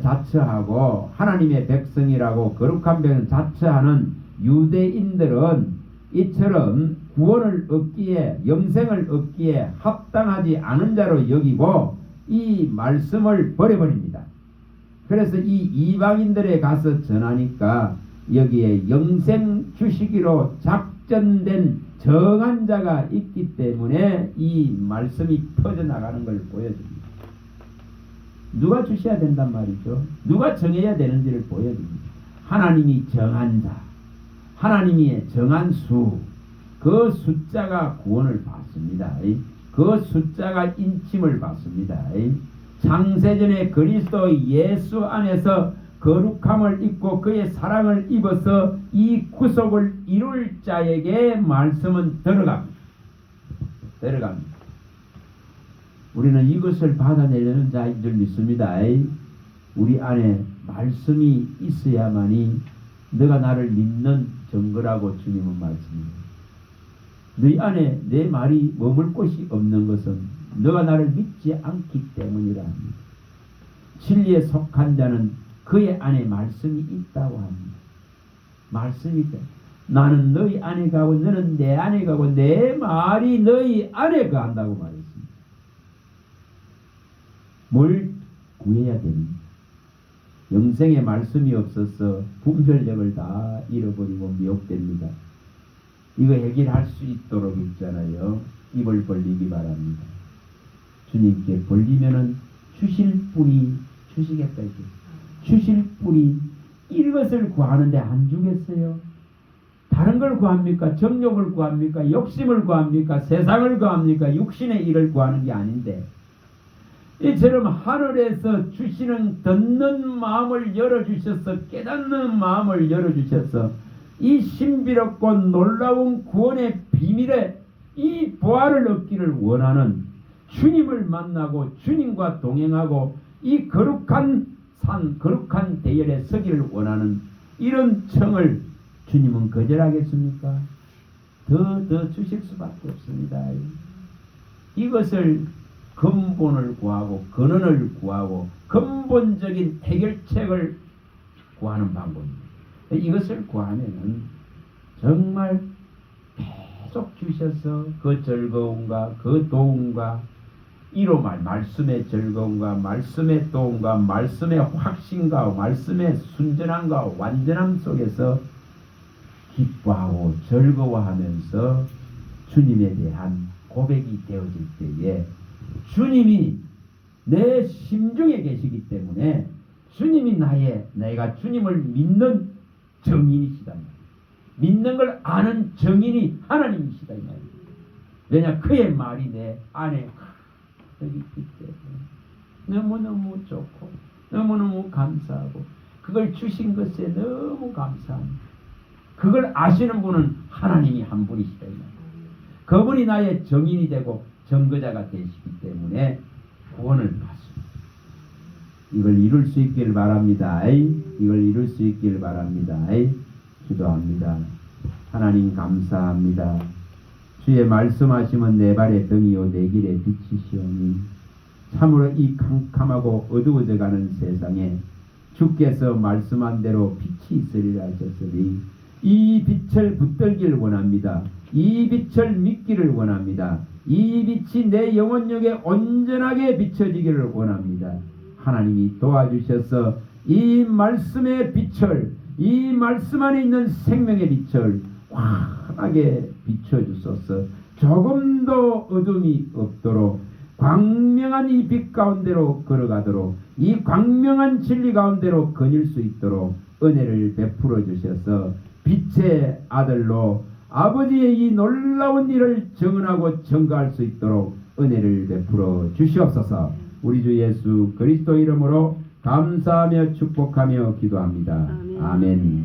S1: 자처하고 하나님의 백성이라고 거룩한 백성 자처하는 유대인들은 이처럼 구원을 얻기에 영생을 얻기에 합당하지 않은 자로 여기고 이 말씀을 버려버립니다. 그래서 이 이방인들에 가서 전하니까 여기에 영생 주시기로 작전된 정한 자가 있기 때문에 이 말씀이 퍼져나가는 걸 보여줍니다. 누가 주셔야 된단 말이죠. 누가 정해야 되는지를 보여줍니다. 하나님이 정한 자, 하나님이 정한 수, 그 숫자가 구원을 받습니다. 그 숫자가 인침을 받습니다. 창세전에 그리스도 예수 안에서 거룩함을 입고 그의 사랑을 입어서 이 구속을 이룰 자에게 말씀은 들어갑니다. 우리는 이것을 받아내려는 자인 줄 믿습니다. 우리 안에 말씀이 있어야만이 너가 나를 믿는 증거라고 주님은 말씀합니다. 너희 안에 내 말이 머물 곳이 없는 것은 너가 나를 믿지 않기 때문이라 합니다. 진리에 속한 자는 그의 안에 말씀이 있다고 합니다. 말씀이 있다. 나는 너희 안에 가고 너는 내 안에 가고 내 말이 너희 안에 가한다고 말했습니다. 뭘 구해야 됩니까? 영생의 말씀이 없어서 분별력을 다 잃어버리고 미혹됩니다. 이거 해결할 수 있도록 있잖아요. 입을 벌리기 바랍니다. 주님께 벌리면은 주실 분이 주시겠다 이렇게. 주실 분이 이것을 구하는데 안 주겠어요? 다른 걸 구합니까? 정욕을 구합니까? 욕심을 구합니까? 세상을 구합니까? 육신의 일을 구하는 게 아닌데 이처럼 하늘에서 주시는 듣는 마음을 열어주셔서 깨닫는 마음을 열어주셔서 이 신비롭고 놀라운 구원의 비밀에 이 보화를 얻기를 원하는 주님을 만나고 주님과 동행하고 이 거룩한 산 거룩한 대열에 서기를 원하는 이런 청을 주님은 거절하겠습니까? 더 주실 수밖에 없습니다. 이것을 근본을 구하고 근원을 구하고 근본적인 해결책을 구하는 방법입니다. 이것을 구하면은 정말 계속 주셔서 그 즐거움과 그 도움과 이로 말씀의 즐거움과 말씀의 도움과 말씀의 확신과 말씀의 순전함과 완전함 속에서 기뻐하고 즐거워하면서 주님에 대한 고백이 되어질 때에 주님이 내 심중에 계시기 때문에 주님이 내가 주님을 믿는 정인이시다. 믿는 걸 아는 정인이 하나님이시다. 왜냐 그의 말이 내 안에 있기 때문에 너무너무 좋고 너무너무 감사하고 그걸 주신 것에 너무 감사합니다. 그걸 아시는 분은 하나님이 한 분이시다. 그분이 나의 정인이 되고 정거자가 되시기 때문에 구원을 받습니다. 이걸 이룰 수 있길 바랍니다. 이걸 이룰 수 있길 바랍니다. 기도합니다. 하나님 감사합니다. 주의 말씀하시면 내 발의 등이요 내 길의 빛이시오니 참으로 이 캄캄하고 어두워져가는 세상에 주께서 말씀한 대로 빛이 있으리라 하셨으니 이 빛을 붙들기를 원합니다. 이 빛을 믿기를 원합니다. 이 빛이 내 영혼력에 온전하게 비춰지기를 원합니다. 하나님이 도와주셔서 이 말씀의 빛을 이 말씀 안에 있는 생명의 빛을 환하게 비춰주소서. 조금도 어둠이 없도록 광명한 이 빛 가운데로 걸어가도록 이 광명한 진리 가운데로 거닐 수 있도록 은혜를 베풀어 주셔서 빛의 아들로 아버지의 이 놀라운 일을 증언하고 증거할 수 있도록 은혜를 베풀어 주시옵소서. 우리 주 예수 그리스도 이름으로 감사하며 축복하며 기도합니다. 아멘.